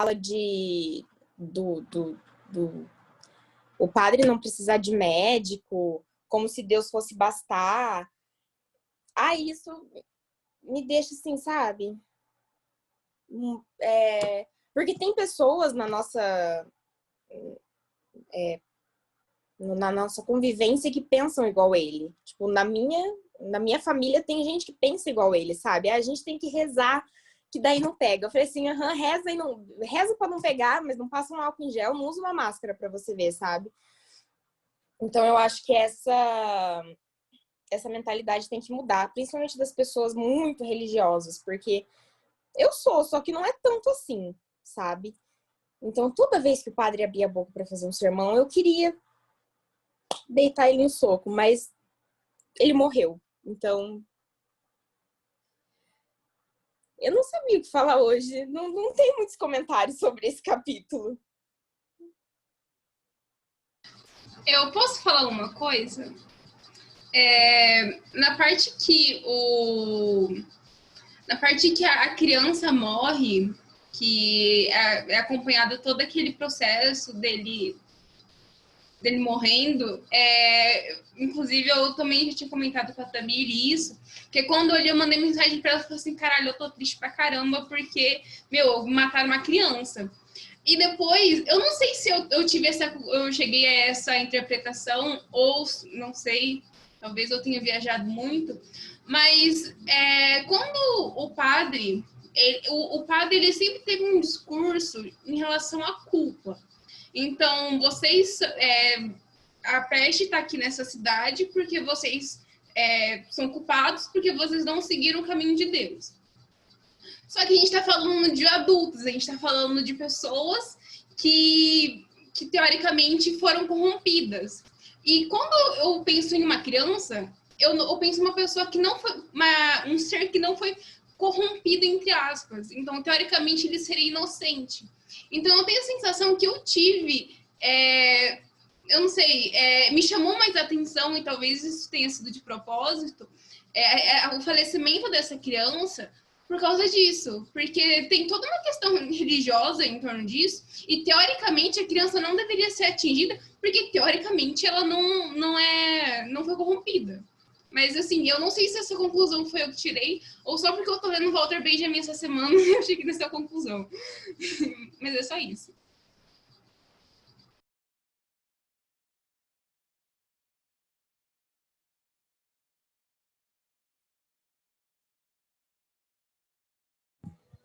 fala do o padre não precisar de médico, como se Deus fosse bastar. Isso me deixa assim, sabe? Porque tem pessoas na nossa convivência que pensam igual ele. Tipo, na minha família tem gente que pensa igual ele, sabe? A gente tem que rezar, que daí não pega. Eu falei assim, reza pra não pegar, mas não passa um álcool em gel, não usa uma máscara pra você ver, sabe? Então eu acho que essa mentalidade tem que mudar, principalmente das pessoas muito religiosas, porque eu só que não é tanto assim, sabe? Então toda vez que o padre abria a boca pra fazer um sermão, eu queria deitar ele no soco, mas ele morreu. Então, eu não sabia o que falar hoje. Não tem muitos comentários sobre esse capítulo. Eu posso falar uma coisa? Na parte que a criança morre, que é acompanhado todo aquele processo dele morrendo, inclusive eu também já tinha comentado com a Tamiri isso, que quando eu mandei mensagem pra ela, eu falei assim, caralho, eu tô triste pra caramba, porque, mataram uma criança. E depois, eu não sei se eu cheguei a essa interpretação, ou não sei, talvez eu tenha viajado muito, mas quando o padre, o padre ele sempre teve um discurso em relação à culpa. Então, a peste está aqui nessa cidade porque vocês são culpados porque vocês não seguiram o caminho de Deus. Só que a gente está falando de adultos, a gente está falando de pessoas que teoricamente foram corrompidas. E quando eu penso em uma criança, eu penso em uma pessoa que não foi, um ser que não foi corrompido, entre aspas. Então, teoricamente, ele seria inocente. Então, eu tenho a sensação que eu tive, eu não sei, me chamou mais atenção, e talvez isso tenha sido de propósito, o falecimento dessa criança, por causa disso, porque tem toda uma questão religiosa em torno disso, e teoricamente a criança não deveria ser atingida, porque teoricamente ela não foi corrompida. Mas assim, eu não sei se essa conclusão foi eu que tirei, ou só porque eu tô lendo Walter Benjamin essa semana e eu cheguei nessa conclusão. Mas é só isso.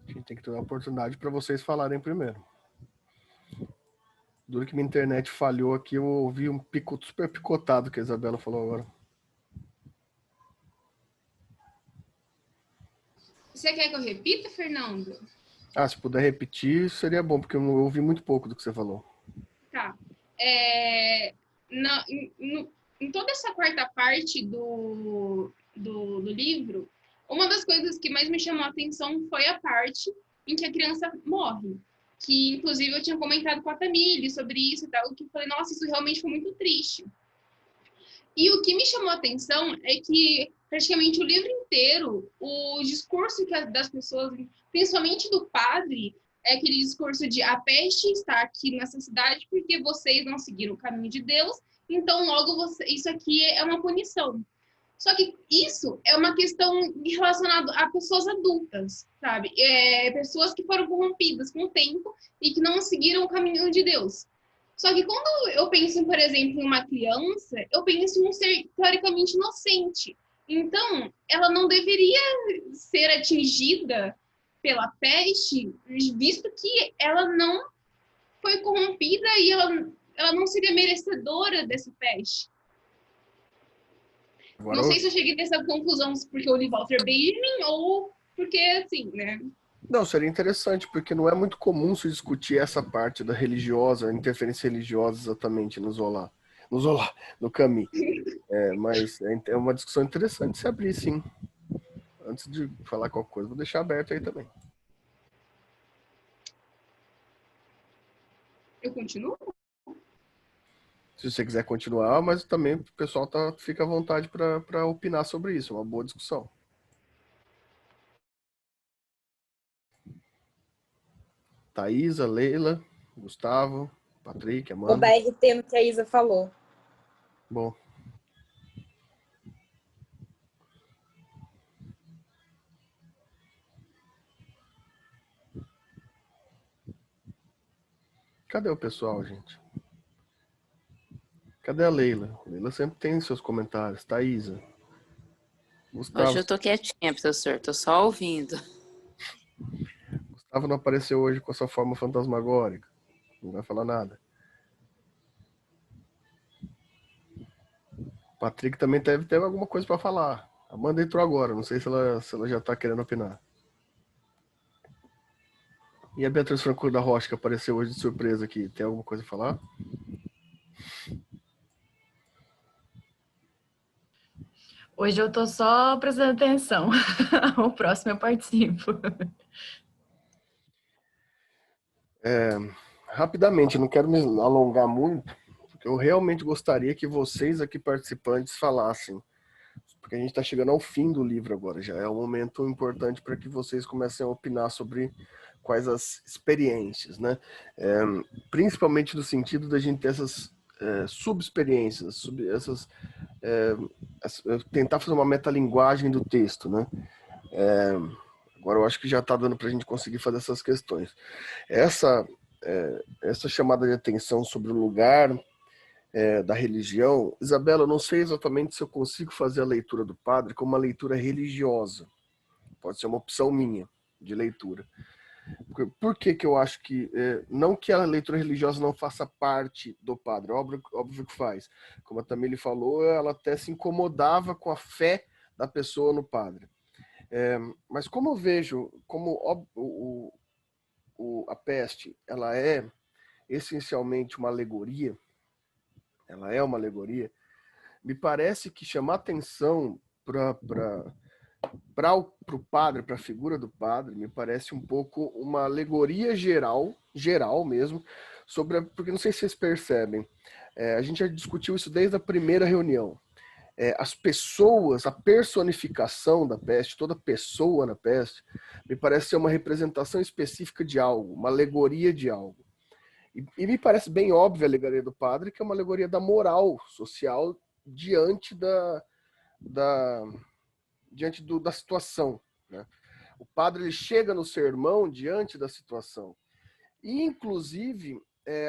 A gente tem que ter uma oportunidade para vocês falarem primeiro. Duro que minha internet falhou aqui, eu ouvi um pico super picotado que a Isabela falou agora. Você quer que eu repita, Fernando? Se puder repetir, seria bom, porque eu ouvi muito pouco do que você falou. Tá. Em toda essa quarta parte do livro, uma das coisas que mais me chamou a atenção foi a parte em que a criança morre. Que, inclusive, eu tinha comentado com a Tamile sobre isso e tal, que eu falei, nossa, isso realmente foi muito triste. E o que me chamou a atenção é que, praticamente o livro inteiro, o discurso das pessoas, principalmente do padre, é aquele discurso de a peste está aqui nessa cidade porque vocês não seguiram o caminho de Deus, então logo isso aqui é uma punição. Só que isso é uma questão relacionada a pessoas adultas, sabe? Pessoas que foram corrompidas com o tempo e que não seguiram o caminho de Deus. Só que quando eu penso, por exemplo, em uma criança, eu penso em um ser teoricamente inocente. Então, ela não deveria ser atingida pela peste, visto que ela não foi corrompida e ela não seria merecedora dessa peste. Agora não sei se eu cheguei nessa conclusão porque eu li Walter Benjamin ou porque, assim, né? Não, seria interessante, porque não é muito comum se discutir essa parte da religiosa, a interferência religiosa exatamente no Zola, no Camus. Mas é uma discussão interessante se abrir, sim. Antes de falar qualquer coisa, vou deixar aberto aí também. Eu continuo? Se você quiser continuar, mas também o pessoal fica à vontade para opinar sobre isso, é uma boa discussão. Thaisa, Leila, Gustavo, Patrick, Vou Amanda. dar RT no que a Isa falou. Bom. Cadê o pessoal, gente? Cadê a Leila? A Leila sempre tem seus comentários. Thaisa. Gustavo. Hoje eu tô quietinha, professor. Tô só ouvindo. Gustavo não apareceu hoje com a sua forma fantasmagórica. Não vai falar nada. Patrick também deve ter alguma coisa para falar. A Amanda entrou agora. Não sei se ela já tá querendo opinar. E a Beatriz Franco da Rocha, que apareceu hoje de surpresa aqui. Tem alguma coisa a falar? Hoje eu tô só prestando atenção. O próximo eu participo. Rapidamente, não quero me alongar muito, porque eu realmente gostaria que vocês aqui participantes falassem, porque a gente está chegando ao fim do livro agora, já é um momento importante para que vocês comecem a opinar sobre quais as experiências, né? Principalmente no sentido da gente ter essas subexperiências, tentar fazer uma metalinguagem do texto, né? Agora eu acho que já está dando para a gente conseguir fazer essas questões. Essa chamada de atenção sobre o lugar da religião, Isabela, eu não sei exatamente se eu consigo fazer a leitura do padre como uma leitura religiosa. Pode ser uma opção minha de leitura. Por que eu acho que... não que a leitura religiosa não faça parte do padre, óbvio que faz. Como a Tamile falou, ela até se incomodava com a fé da pessoa no padre. Mas como eu vejo, como a peste, ela é essencialmente uma alegoria, me parece que chamar atenção para o padre, para a figura do padre, me parece um pouco uma alegoria geral mesmo, porque não sei se vocês percebem, a gente já discutiu isso desde a primeira reunião. As pessoas, a personificação da peste, toda pessoa na peste, me parece ser uma representação específica de algo, uma alegoria de algo. E me parece bem óbvia a alegoria do padre, que é uma alegoria da moral social diante da situação, né? O padre ele chega no sermão diante da situação. E, inclusive,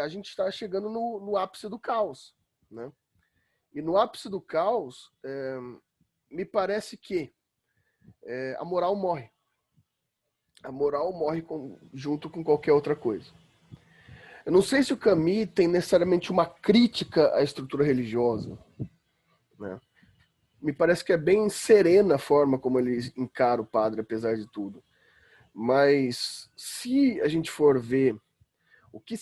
a gente está chegando no ápice do caos, né? E no ápice do caos, me parece que a moral morre. A moral morre junto com qualquer outra coisa. Eu não sei se o Camus tem necessariamente uma crítica à estrutura religiosa, né? Me parece que é bem serena a forma como ele encara o padre, apesar de tudo. Mas se a gente for ver o que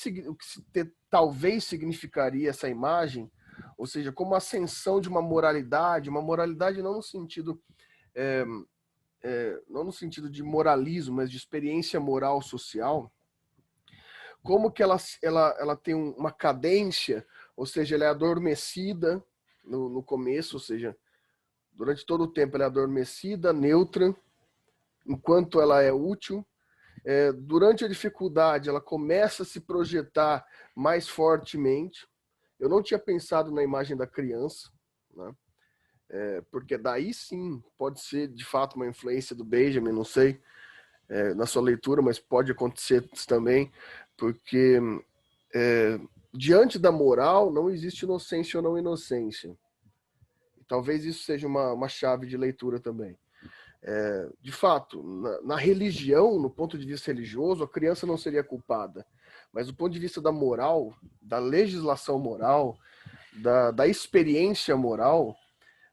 talvez significaria essa imagem, ou seja, como a ascensão de uma moralidade não no sentido não no sentido de moralismo, mas de experiência moral social, como que ela tem uma cadência, ou seja, ela é adormecida no começo, ou seja, durante todo o tempo ela é adormecida, neutra, enquanto ela é útil. Durante a dificuldade, ela começa a se projetar mais fortemente. Eu não tinha pensado na imagem da criança, né? Porque daí sim pode ser de fato uma influência do Benjamin, não sei, na sua leitura, mas pode acontecer também, porque diante da moral não existe inocência ou não inocência. Talvez isso seja uma chave de leitura também. De fato, na religião, no ponto de vista religioso, a criança não seria culpada. Mas do ponto de vista da moral, da legislação moral, da experiência moral,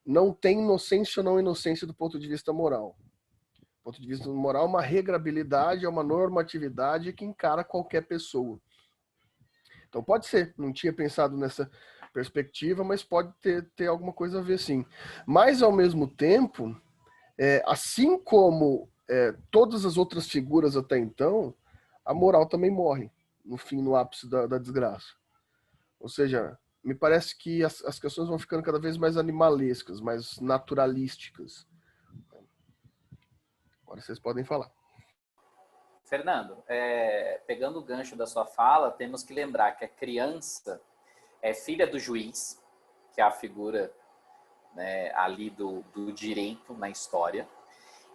não tem inocência ou não inocência do ponto de vista moral. Do ponto de vista moral, uma regrabilidade, é uma normatividade que encara qualquer pessoa. Então pode ser, não tinha pensado nessa perspectiva, mas pode ter alguma coisa a ver sim. Mas, ao mesmo tempo, assim como todas as outras figuras até então, a moral também morre, no fim, no ápice da desgraça. Ou seja, me parece que as questões vão ficando cada vez mais animalescas, mais naturalísticas. Agora vocês podem falar. Fernando, pegando o gancho da sua fala, temos que lembrar que a criança é filha do juiz, que é a figura, né, ali do direito na história,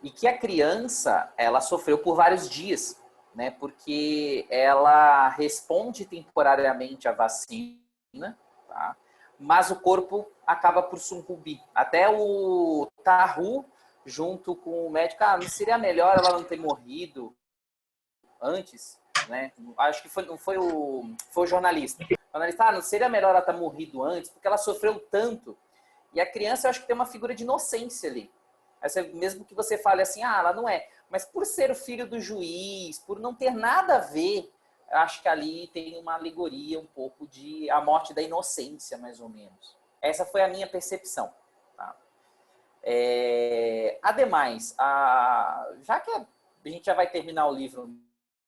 e que a criança, ela sofreu por vários dias, né, porque ela responde temporariamente à vacina, tá? Mas o corpo acaba por sucumbir. Até o Tahu, junto com o médico, não seria melhor ela não ter morrido antes, né? Acho que foi o jornalista. O jornalista, não seria melhor ela ter morrido antes, porque ela sofreu tanto. E a criança, eu acho que tem uma figura de inocência ali. Mesmo que você fale assim, ela não é. Mas por ser o filho do juiz, por não ter nada a ver, eu acho que ali tem uma alegoria um pouco de a morte da inocência, mais ou menos. Essa foi a minha percepção. Tá? Ademais, já que a gente já vai terminar o livro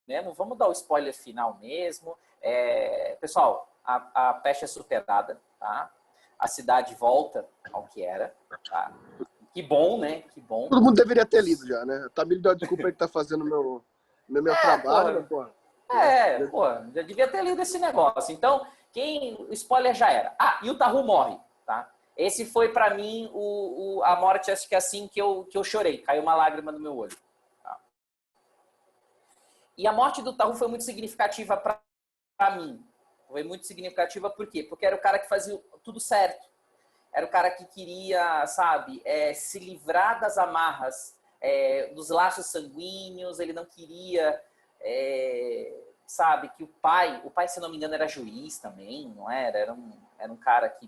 mesmo, vamos dar o spoiler final mesmo. Pessoal, a peste é superada, tá? A cidade volta ao que era, tá? Que bom, né? Que bom. Todo mundo deveria ter lido já, né? Tá me dando desculpa que tá fazendo meu trabalho, porra. Já devia ter lido esse negócio. Então, o spoiler já era. E o Tahu morre, tá? Esse foi pra mim a morte, acho que é assim que eu chorei. Caiu uma lágrima no meu olho. Tá? E a morte do Tahu foi muito significativa pra mim. Foi muito significativa por quê? Porque era o cara que fazia tudo certo. Era o cara que queria, sabe, se livrar das amarras, dos laços sanguíneos. Ele não queria, sabe, que o pai, se não me engano, era juiz também, não era? Era um cara que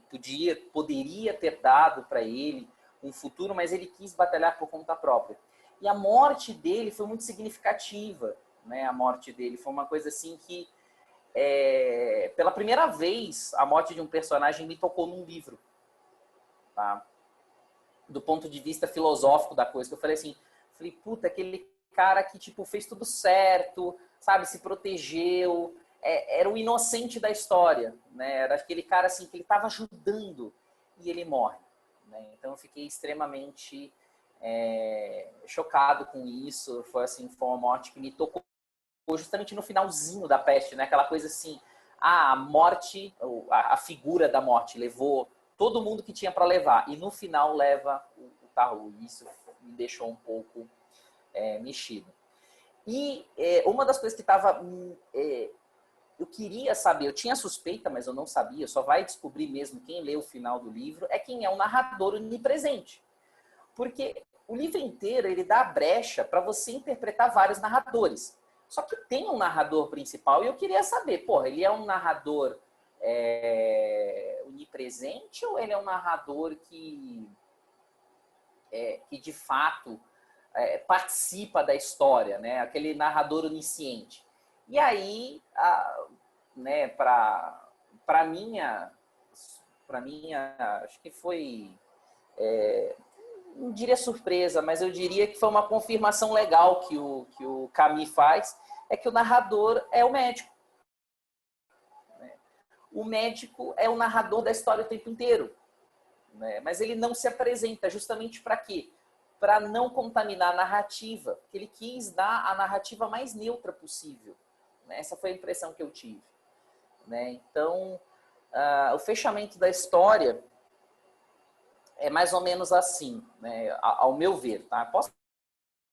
poderia ter dado para ele um futuro, mas ele quis batalhar por conta própria. E a morte dele foi muito significativa, né? A morte dele foi uma coisa assim que, pela primeira vez, a morte de um personagem me tocou num livro. Tá? Do ponto de vista filosófico da coisa, que eu falei, puta, aquele cara que tipo fez tudo certo, sabe, se protegeu, era o inocente da história, né? Era aquele cara assim que ele estava ajudando e ele morre, né? Então eu fiquei extremamente chocado com isso. Foi uma morte que me tocou justamente no finalzinho da peste, né? Aquela coisa assim, a morte, a figura da morte levou todo mundo que tinha para levar. E no final leva o Tahu. Isso me deixou um pouco mexido. E uma das coisas que estava... eu queria saber, eu tinha suspeita, mas eu não sabia, só vai descobrir mesmo quem lê o final do livro, quem é o narrador onipresente. Porque o livro inteiro, ele dá a brecha para você interpretar vários narradores. Só que tem um narrador principal e eu queria saber, ele é um narrador... onipresente, ou ele é um narrador que de fato participa da história, né? Aquele narrador onisciente. E aí, né, para minha, acho que foi, não diria surpresa, mas eu diria que foi uma confirmação legal que o Camus faz, que o narrador é o médico. O médico é o narrador da história o tempo inteiro, né? Mas ele não se apresenta justamente para quê? Para não contaminar a narrativa, porque ele quis dar a narrativa mais neutra possível, né? Essa foi a impressão que eu tive, né? Então, o fechamento da história é mais ou menos assim, né? Ao meu ver, tá? Posso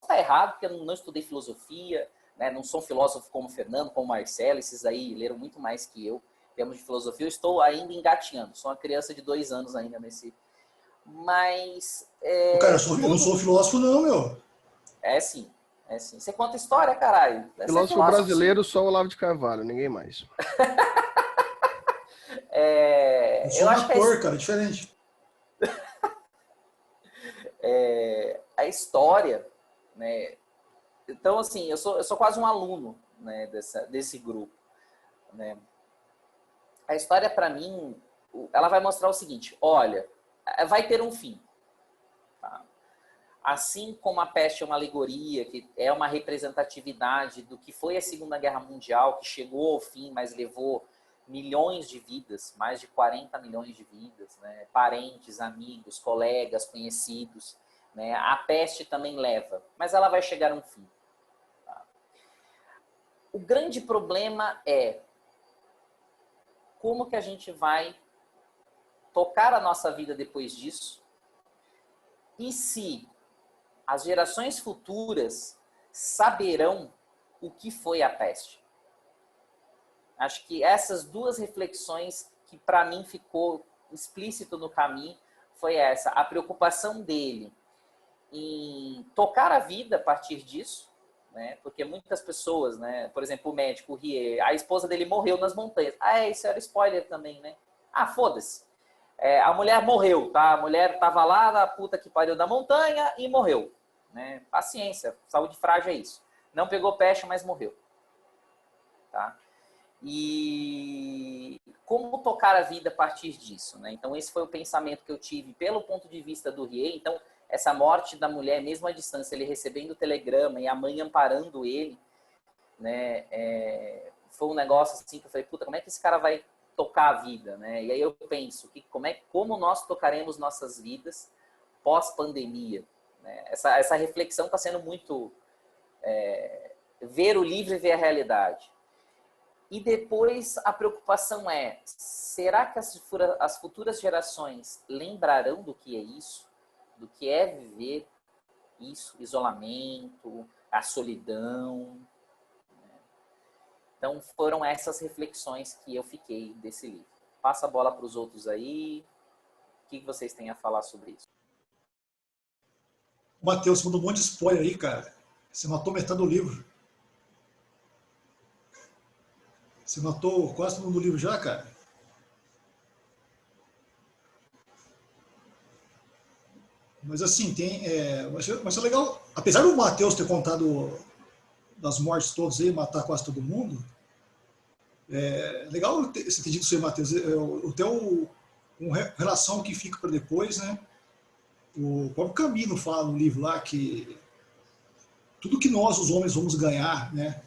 estar errado, porque eu não estudei filosofia, né? Não sou um filósofo como o Fernando, como o Marcelo, esses aí leram muito mais que eu. Em termos de filosofia, eu estou ainda engatinhando. Sou uma criança de 2 anos ainda nesse... Mas... Cara, eu não sou filósofo não, meu. Sim. Você conta história, caralho. Filósofo brasileiro, sim. Só o Olavo de Carvalho, ninguém mais. Eu sou um ator, cara, diferente. A história, né? Então, assim, eu sou quase um aluno, né, desse grupo, né? A história, para mim, ela vai mostrar o seguinte: olha, vai ter um fim. Tá? Assim como a peste é uma alegoria, que é uma representatividade do que foi a Segunda Guerra Mundial, que chegou ao fim, mas levou milhões de vidas, mais de 40 milhões de vidas, né? Parentes, amigos, colegas, conhecidos, né? A peste também leva, mas ela vai chegar a um fim. Tá? O grande problema é como que a gente vai tocar a nossa vida depois disso e se as gerações futuras saberão o que foi a peste. Acho que essas duas reflexões que para mim ficou explícito no caminho foi essa, a preocupação dele em tocar a vida a partir disso, né? Porque muitas pessoas, né? Por exemplo, o médico, o Rie, a esposa dele morreu nas montanhas. Isso era spoiler também, né? Foda-se. A mulher morreu, tá? A mulher tava lá na puta que pariu da montanha e morreu, né? Paciência, saúde frágil é isso. Não pegou peste, mas morreu, tá? E como tocar a vida a partir disso, né? Então esse foi o pensamento que eu tive pelo ponto de vista do Rie. Então essa morte da mulher, mesmo à distância, ele recebendo o telegrama e a mãe amparando ele, né? Foi um negócio assim que eu falei, puta, como é que esse cara vai tocar a vida, né? E aí eu penso, como nós tocaremos nossas vidas pós-pandemia, né? Essa reflexão está sendo muito ver o livro e ver a realidade. E depois a preocupação é, será que as futuras gerações lembrarão do que é isso? Do que é viver isso? Isolamento, a solidão. Então foram essas reflexões que eu fiquei desse livro. Passa a bola para os outros aí. O que vocês têm a falar sobre isso? Matheus, você mandou um monte de spoiler aí, cara. Você matou metade do livro. Você matou quase todo mundo do livro já, cara? Mas assim, mas é legal. Apesar do Matheus ter contado das mortes todas aí, matar quase todo mundo, legal você ter dito isso aí, Matheus. Com relação ao que fica para depois, né? O próprio Camilo fala no livro lá que tudo que nós, os homens, vamos ganhar, né?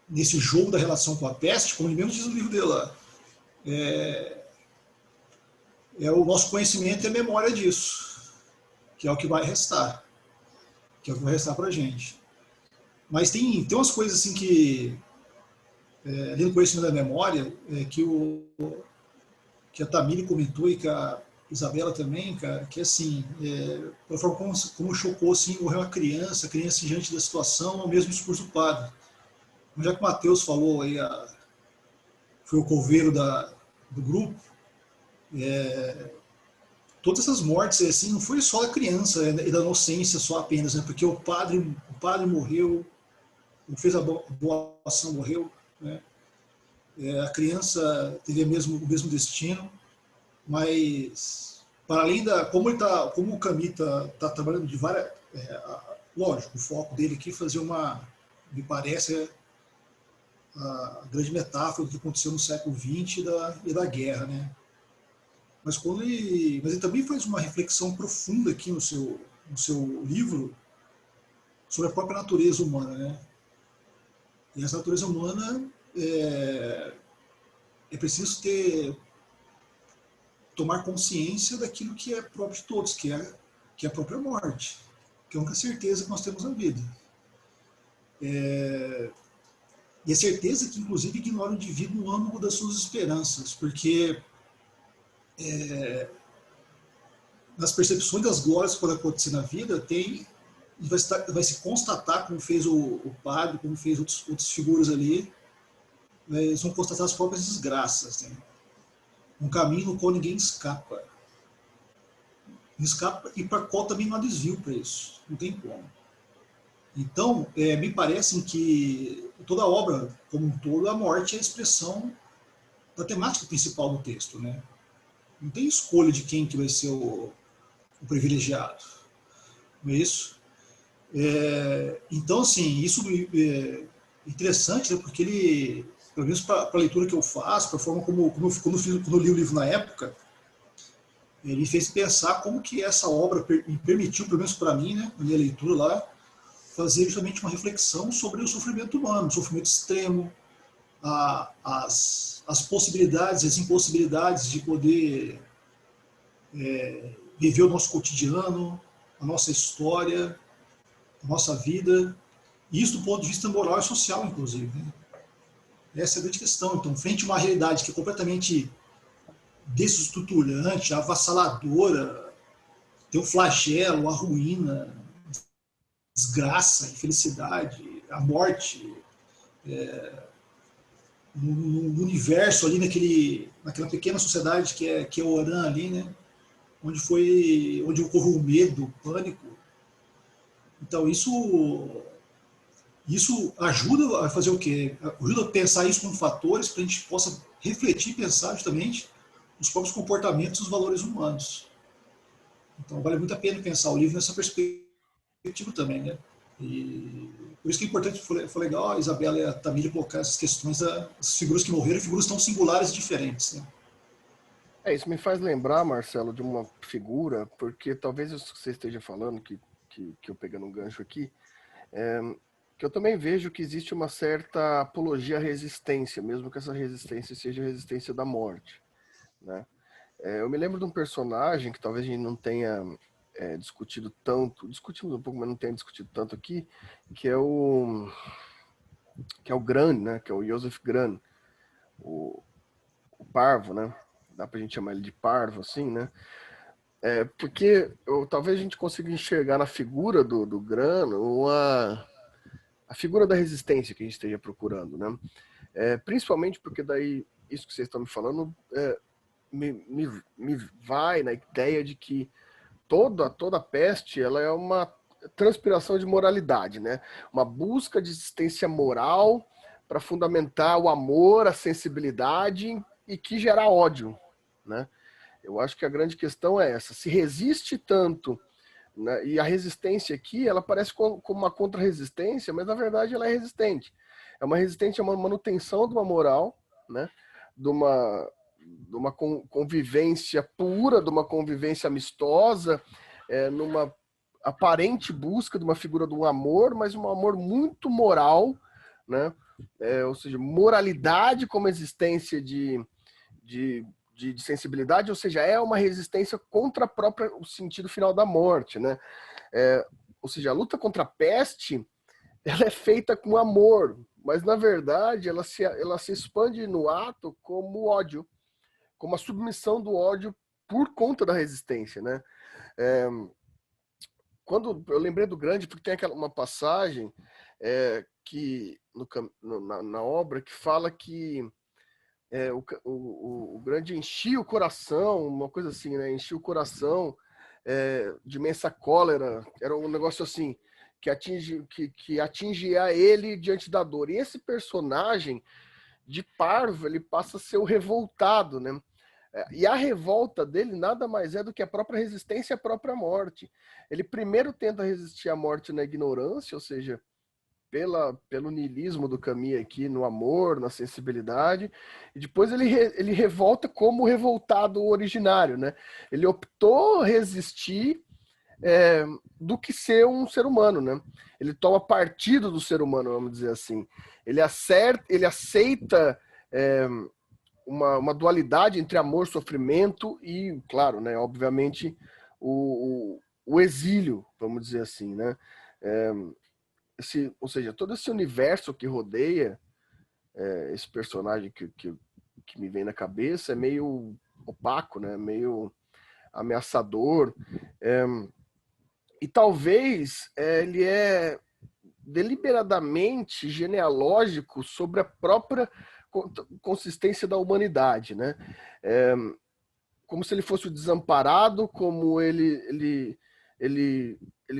Nesse jogo da relação com a peste, como ele mesmo diz no livro dele lá, o nosso conhecimento e a memória disso, que é o que vai restar, para a gente. Mas tem umas coisas assim que, além do conhecimento da memória, que a Tamiri comentou e que a Isabela também, cara, que assim, pela forma como chocou assim, morreu uma criança diante da situação, ao mesmo discurso do padre. Já que o Matheus falou aí, foi o coveiro do grupo, todas essas mortes assim, não foi só da criança e da inocência só apenas, né? Porque o padre morreu, o fez a boa ação morreu, né? A criança teve o mesmo destino, mas para além como o Camille tá trabalhando de várias, lógico, o foco dele aqui é fazer me parece a grande metáfora do que aconteceu no século XX e da guerra, né? Mas ele também faz uma reflexão profunda aqui no seu livro sobre a própria natureza humana, né? E essa natureza humana é preciso tomar consciência daquilo que é próprio de todos, que é a própria morte, que é a única certeza que nós temos na vida. E a certeza que, inclusive, ignora o indivíduo no âmago das suas esperanças, porque nas percepções das glórias que podem acontecer na vida, vai se constatar, como fez o padre, como fez outras figuras ali, né, eles vão constatar as próprias desgraças. Né? Um caminho no qual ninguém escapa. Não escapa e para qual também não há desvio para isso. Não tem como. Então, me parece que toda a obra, como um todo, a morte é a expressão da temática principal do texto. Né? Não tem escolha de quem que vai ser o privilegiado. Não é isso? Então, assim, isso é interessante, né? Porque ele, pelo menos para a leitura que eu faço, para a forma como eu li o livro na época, ele me fez pensar como que essa obra me permitiu, pelo menos para mim, né, na minha leitura lá, fazer justamente uma reflexão sobre o sofrimento humano, o sofrimento extremo, as possibilidades e as impossibilidades de poder viver o nosso cotidiano, a nossa história, a nossa vida, Isso do ponto de vista moral e social, inclusive. Né? Essa é a grande questão. Então, frente a uma realidade que é completamente desestruturante, avassaladora, tem o flagelo, a ruína, desgraça, infelicidade, a morte, no universo ali, naquela pequena sociedade que é Oran ali, né? Onde ocorreu o medo, o pânico. Então, isso ajuda a fazer o quê? Ajuda a pensar isso como fatores para a gente possa refletir e pensar justamente nos próprios comportamentos e os valores humanos. Então, vale muito a pena pensar o livro nessa perspectiva também, né? E por isso que é importante, foi legal a Isabela e a Tamília colocar essas questões das figuras que morreram, figuras tão singulares e diferentes, né? Isso me faz lembrar, Marcelo, de uma figura, porque talvez isso que você esteja falando, que eu pegando um gancho aqui, que eu também vejo que existe uma certa apologia à resistência, mesmo que essa resistência seja a resistência da morte, né? Eu me lembro de um personagem que talvez a gente não tenha discutido tanto, discutimos um pouco, mas não tenha discutido tanto aqui, que é o Gran, né? Que é o Joseph Gran, o Parvo, né? Dá pra gente chamar ele de Parvo, assim, né? Porque talvez a gente consiga enxergar na figura do Gran a figura da resistência que a gente esteja procurando, né? Principalmente porque daí, isso que vocês estão me falando, me vai na ideia de que toda peste ela é uma transpiração de moralidade, né? Uma busca de existência moral para fundamentar o amor, a sensibilidade e que gerar ódio, né? Eu acho que a grande questão é essa. Se resiste tanto, né, e a resistência aqui, ela parece como uma contra-resistência, mas na verdade ela é resistente. É uma resistência a uma manutenção de uma moral, né? De uma convivência pura, de uma convivência amistosa, numa aparente busca de uma figura de um amor, mas um amor muito moral, né? Ou seja, moralidade como existência de sensibilidade, ou seja, é uma resistência contra o sentido final da morte, né? Ou seja, a luta contra a peste, ela é feita com amor, mas na verdade ela se expande no ato como ódio, como a submissão do ódio por conta da resistência, né? Quando eu lembrei do Grande, porque tem uma passagem que na obra que fala que o Grande enchia o coração, uma coisa assim, né? Enchia o coração de imensa cólera. Era um negócio assim que atingia ele diante da dor. E esse personagem de Parvo, ele passa a ser o revoltado, né? E a revolta dele nada mais é do que a própria resistência à própria morte. Ele primeiro tenta resistir à morte na ignorância, ou seja, pelo niilismo do Camus aqui, no amor, na sensibilidade, e depois ele revolta como o revoltado originário, né? Ele optou resistir do que ser um ser humano, né? Ele toma partido do ser humano, vamos dizer assim. Ele aceita uma dualidade entre amor, sofrimento e, claro, né, obviamente, o exílio, vamos dizer assim, né? Ou seja, todo esse universo que rodeia esse personagem que me vem na cabeça é meio opaco, né? Meio ameaçador. E talvez ele é deliberadamente genealógico sobre a própria consistência da humanidade, né? Como se ele fosse o desamparado, como ele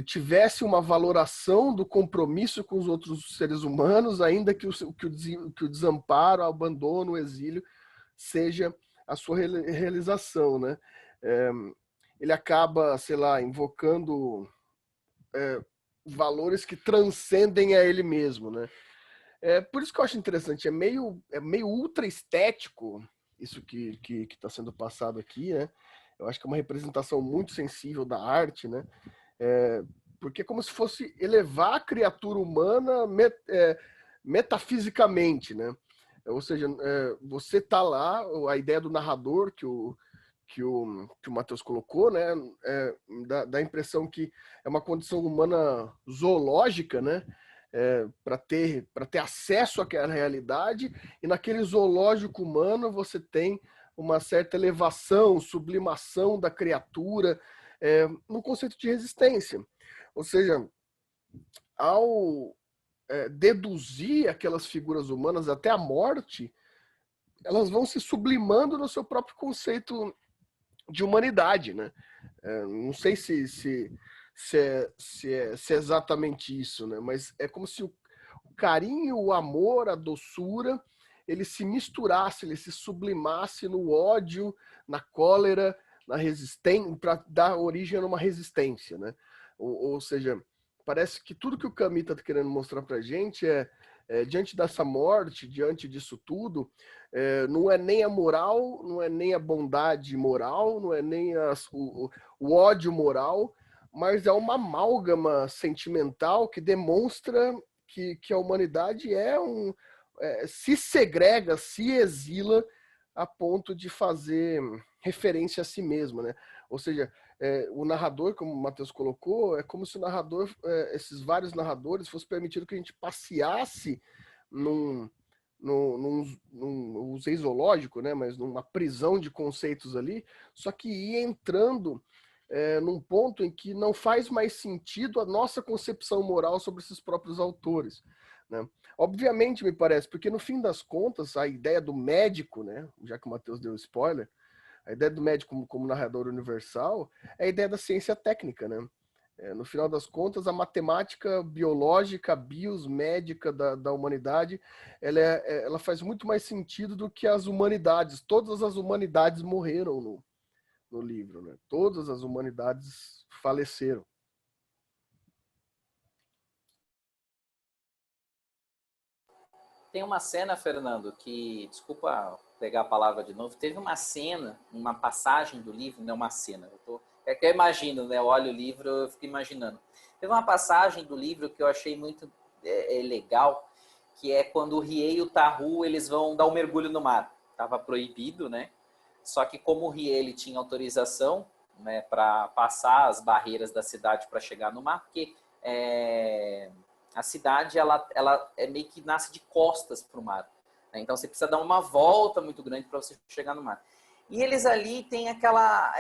tivesse uma valoração do compromisso com os outros seres humanos, ainda que o desamparo, o abandono, o exílio seja a sua realização, né? Ele acaba, sei lá, invocando valores que transcendem a ele mesmo, né? Por isso que eu acho interessante, é meio ultra estético isso que está sendo passado aqui, né? Eu acho que é uma representação muito sensível da arte, né? Porque é como se fosse elevar a criatura humana metafisicamente, né? Ou seja, você tá lá, a ideia do narrador que o Matheus colocou, né? Dá a impressão que é uma condição humana zoológica, né? para ter acesso àquela realidade, e naquele zoológico humano você tem uma certa elevação, sublimação da criatura, no conceito de resistência. Ou seja, ao deduzir aquelas figuras humanas até a morte, elas vão se sublimando no seu próprio conceito de humanidade, né? Não sei se é exatamente isso, né? Mas é como se o carinho, o amor, a doçura, ele se misturasse, ele se sublimasse no ódio, na cólera, na resistência, para dar origem a uma resistência, né? Ou seja, parece que tudo que o Camus está querendo mostrar para a gente diante dessa morte, diante disso tudo, não é nem a moral, não é nem a bondade moral, não é nem o ódio moral, mas é uma amálgama sentimental que demonstra que a humanidade se segrega, se exila a ponto de fazer referência a si mesma, né? Ou seja, o narrador, como o Matheus colocou, é como se o narrador, esses vários narradores, fosse permitido que a gente passeasse num usei zoológico, né? Mas numa prisão de conceitos ali, só que ia entrando num ponto em que não faz mais sentido a nossa concepção moral sobre esses próprios autores, né? Obviamente, me parece, porque no fim das contas, a ideia do médico, né? Já que o Matheus deu spoiler, a ideia do médico como narrador universal é a ideia da ciência técnica, né? No final das contas, a matemática biológica, a bios médica da humanidade, ela faz muito mais sentido do que as humanidades. Todas as humanidades morreram no livro, né? Todas as humanidades faleceram. Tem uma cena, Fernando, que, desculpa pegar a palavra de novo, teve uma cena, uma passagem do livro, não uma cena, eu imagino, né? Eu olho o livro, eu fico imaginando. Teve uma passagem do livro que eu achei muito legal, que é quando o Riei e o Tahu, eles vão dar um mergulho no mar. Estava proibido, né? Só que como o Riei, ele tinha autorização, né, para passar as barreiras da cidade para chegar no mar, porque a cidade ela meio que nasce de costas para o mar, né? Então você precisa dar uma volta muito grande para você chegar no mar. E eles ali têm aquela...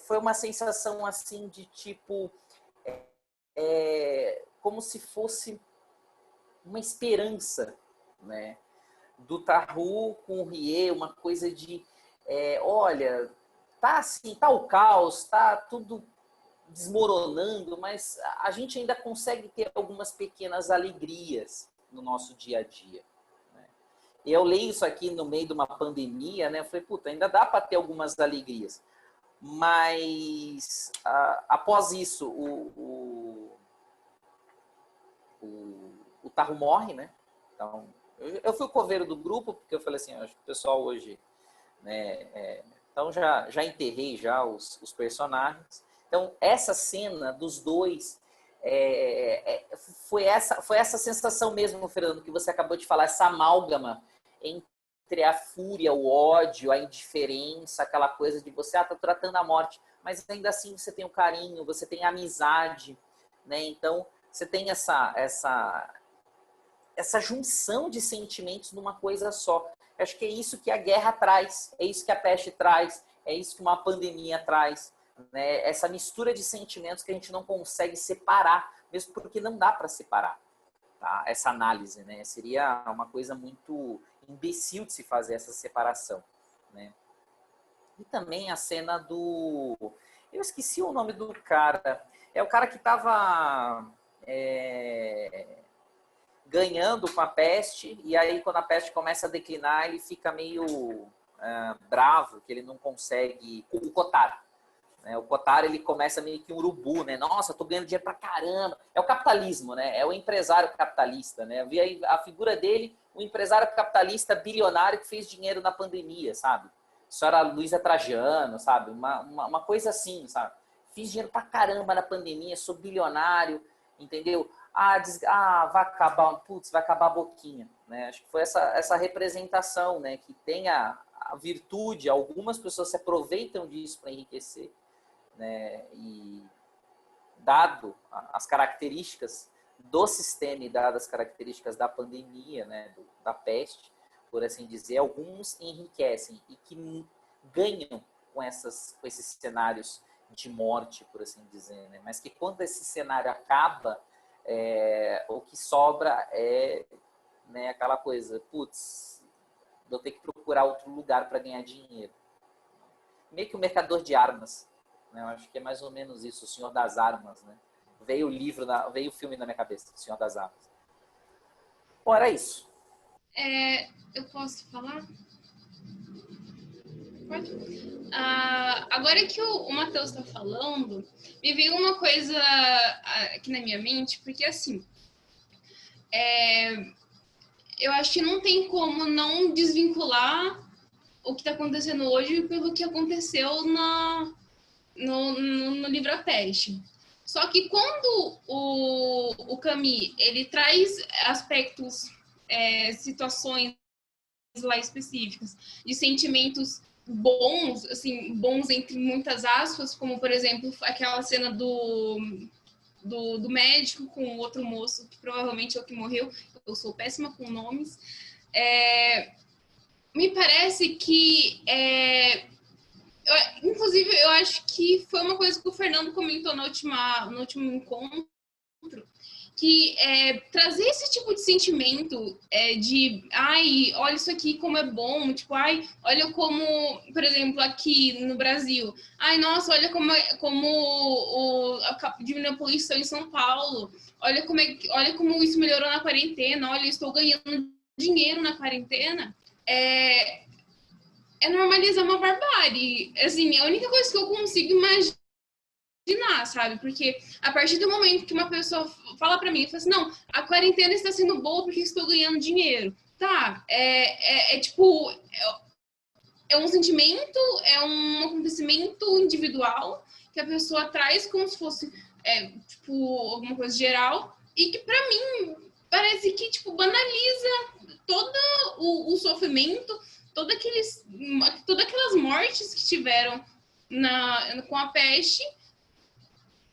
foi uma sensação assim de tipo... como se fosse uma esperança, né? Do Tahu com o Riei, uma coisa de... olha, tá assim, tá o caos, tá tudo desmoronando, mas a gente ainda consegue ter algumas pequenas alegrias no nosso dia a dia, né? E eu leio isso aqui no meio de uma pandemia, né? Eu falei, puta, ainda dá para ter algumas alegrias. Mas após isso, o Tahu morre, né? Então, eu fui o coveiro do grupo, porque eu falei assim, acho que o pessoal hoje, né? Então já enterrei já os personagens. Então, essa cena dos dois foi essa sensação mesmo, Fernando, que você acabou de falar, essa amálgama entre a fúria, o ódio, a indiferença, aquela coisa de você, tá tratando a morte, mas ainda assim você tem o carinho, você tem a amizade, né? Então, você tem essa junção de sentimentos numa coisa só. Eu acho que é isso que a guerra traz, é isso que a peste traz, é isso que uma pandemia traz, né? Essa mistura de sentimentos que a gente não consegue separar, mesmo porque não dá para separar, tá? Essa análise, né? Seria uma coisa muito imbecil de se fazer essa separação, né? E também a cena do... Eu esqueci o nome do cara. É o cara que estava ganhando com a peste, e aí quando a peste começa a declinar, ele fica meio bravo, que ele não consegue... O Kotar. Né? O Kotar, ele começa meio que um urubu, né? Nossa, tô ganhando dinheiro pra caramba. É o capitalismo, né? É o empresário capitalista, né? Eu vi aí a figura dele, o empresário capitalista bilionário que fez dinheiro na pandemia, sabe? Senhora Luísa Trajano, sabe? Uma coisa assim, sabe? Fiz dinheiro pra caramba na pandemia, sou bilionário, entendeu? Vai acabar, vai acabar a boquinha, né? Acho que foi essa representação, né? Que tem a virtude, algumas pessoas se aproveitam disso para enriquecer, né? E dado as características do sistema e dadas as características da pandemia, né, da peste, por assim dizer, alguns enriquecem e que ganham com esses cenários de morte, por assim dizer, né? Mas que quando esse cenário acaba, o que sobra é, né, aquela coisa, putz, vou ter que procurar outro lugar para ganhar dinheiro. Meio que o mercador de armas, né? Eu acho que é mais ou menos isso, o Senhor das Armas, né? Veio o filme na minha cabeça, o Senhor das Armas. Bom, era isso. Eu posso falar? Pode. Agora que o Matheus está falando, me veio uma coisa aqui na minha mente, porque assim, eu acho que não tem como não desvincular o que está acontecendo hoje pelo que aconteceu no livro A Peste. Só que quando o Camus, ele traz aspectos, situações lá específicas, de sentimentos bons, assim, bons entre muitas aspas, como, por exemplo, aquela cena do médico com o outro moço, que provavelmente é o que morreu. Eu sou péssima com nomes. Me parece que... inclusive, eu acho que foi uma coisa que o Fernando comentou no último encontro, que trazer esse tipo de sentimento de, ai, olha isso aqui como é bom, tipo, ai, olha como, por exemplo, aqui no Brasil, ai, nossa, olha como diminuiu a poluição em São Paulo, olha como isso melhorou na quarentena, olha, eu estou ganhando dinheiro na quarentena, é normalizar uma barbárie. Assim, a única coisa que eu consigo imaginar, sabe? Porque a partir do momento que uma pessoa fala pra mim, fala assim, não, a quarentena está sendo boa porque estou ganhando dinheiro. Tá, tipo, é um sentimento, é um acontecimento individual que a pessoa traz como se fosse, tipo, alguma coisa geral e que pra mim parece que, tipo, banaliza todo o sofrimento, todas aquelas mortes que tiveram com a peste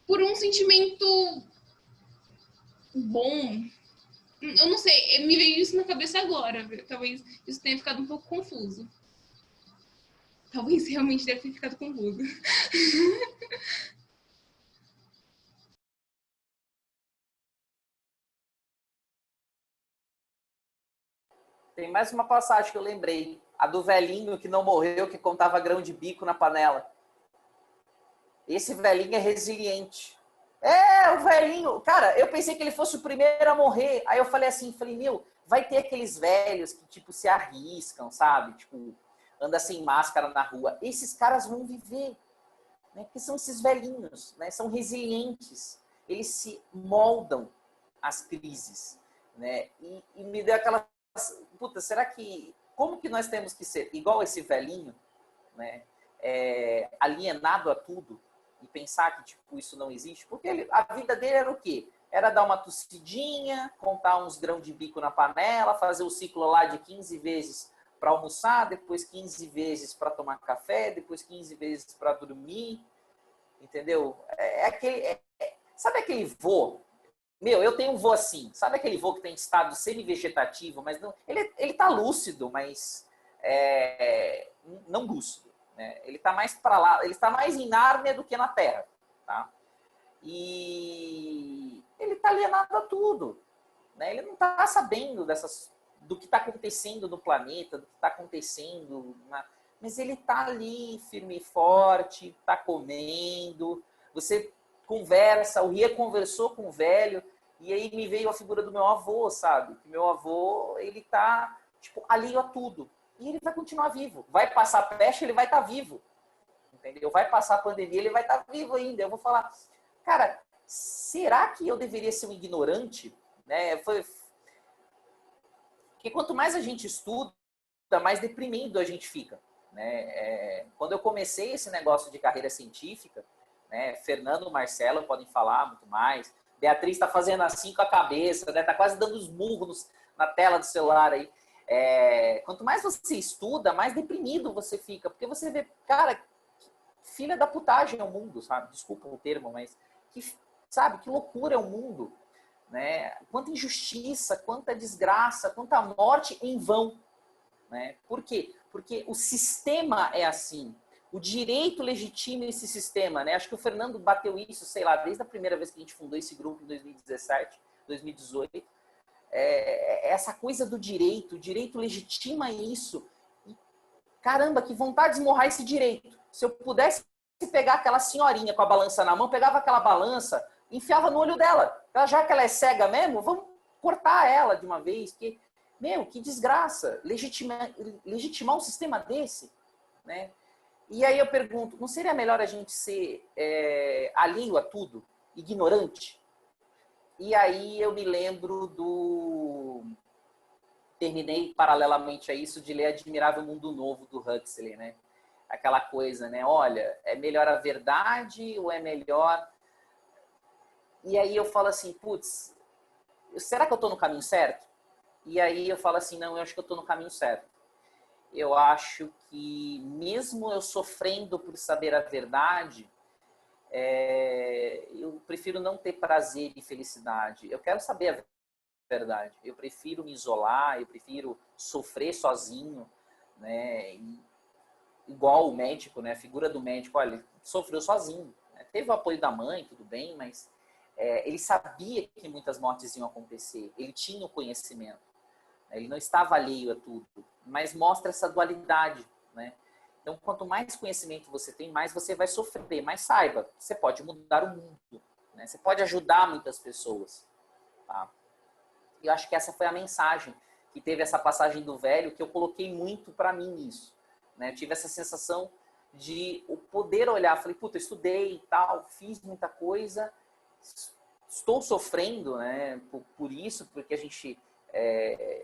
por um sentimento bom. Eu não sei, me veio isso na cabeça agora. Talvez isso tenha ficado um pouco confuso. Talvez realmente deve ter ficado confuso. Tem mais uma passagem que eu lembrei. A do velhinho que não morreu, que contava grão de bico na panela. Esse velhinho é resiliente. O velhinho. Cara, eu pensei que ele fosse o primeiro a morrer. Aí eu falei assim, meu, vai ter aqueles velhos que, tipo, se arriscam, sabe? Tipo, anda sem máscara na rua. Esses caras vão viver. Né? Porque são esses velhinhos, né? São resilientes. Eles se moldam às crises. Né? E me deu aquela... Puta, será que... Como que nós temos que ser igual esse velhinho, né? Alienado a tudo e pensar que, tipo, isso não existe? Porque a vida dele era o quê? Era dar uma tossidinha, contar uns grãos de bico na panela, fazer o ciclo lá de 15 vezes para almoçar, depois 15 vezes para tomar café, depois 15 vezes para dormir, entendeu? Sabe aquele vô? Meu, eu tenho um vô assim. Sabe aquele vô que tem estado semi-vegetativo, mas não, ele tá lúcido, mas não lúcido. Né? Ele tá mais para lá, ele está mais em Nárnia do que na Terra. Tá? E ele tá alienado a tudo. Né? Ele não tá sabendo do que está acontecendo no planeta, do que está acontecendo. Mas ele tá ali, firme e forte, tá comendo. Você conversa, o Ria conversou com o velho, e aí me veio a figura do meu avô, sabe? Que meu avô, ele tá, tipo, alheio a tudo. E ele vai continuar vivo. Vai passar a peste, ele vai estar vivo. Entendeu? Vai passar a pandemia, ele vai estar vivo ainda. Eu vou falar, cara, será que eu deveria ser um ignorante? Né? Porque quanto mais a gente estuda, mais deprimido a gente fica. Né? Quando eu comecei esse negócio de carreira científica, né, Fernando e Marcelo podem falar muito mais. Beatriz está fazendo assim com a cabeça, né? Tá quase dando os murros na tela do celular aí. Quanto mais você estuda, mais deprimido você fica. Porque você vê, cara, filha da putagem é o mundo, sabe? Desculpa o termo, mas sabe, que loucura é o mundo. né? Quanta injustiça, quanta desgraça, quanta morte em vão, né? Por quê? Porque o sistema é assim. O direito legitima esse sistema, né? Acho que o Fernando bateu isso, sei lá, desde a primeira vez que a gente fundou esse grupo em 2017, 2018. Essa coisa do direito, o direito legitima isso. E, caramba, que vontade de esmorrar esse direito. Se eu pudesse pegar aquela senhorinha com a balança na mão, pegava aquela balança, enfiava no olho dela. Já que ela é cega mesmo, vamos cortar ela de uma vez. Porque, meu, que desgraça. Legitimar um sistema desse, né? E aí eu pergunto, não seria melhor a gente ser alheio a tudo, ignorante? E aí eu me lembro terminei paralelamente a isso de ler Admirável Mundo Novo do Huxley, né? Aquela coisa, né? Olha, é melhor a verdade ou é melhor... E aí eu falo assim, putz, será que eu estou no caminho certo? E aí eu falo assim, não, eu acho que eu estou no caminho certo. Eu acho que mesmo eu sofrendo por saber a verdade, eu prefiro não ter prazer e felicidade. Eu quero saber a verdade. Eu prefiro me isolar, eu prefiro sofrer sozinho, né? Igual o médico, né? A figura do médico, olha, ele sofreu sozinho. Né? Teve o apoio da mãe, tudo bem, mas ele sabia que muitas mortes iam acontecer. Ele tinha o conhecimento. Ele não estava alheio a tudo, mas mostra essa dualidade, né? Então, quanto mais conhecimento você tem, mais você vai sofrer. Mas saiba, você pode mudar o mundo, né? Você pode ajudar muitas pessoas. Tá? E eu acho que essa foi a mensagem que teve essa passagem do velho, que eu coloquei muito para mim nisso. Né? Eu tive essa sensação de o poder olhar. Falei, puta, eu estudei e tal, fiz muita coisa, estou sofrendo, né, por isso, porque a gente...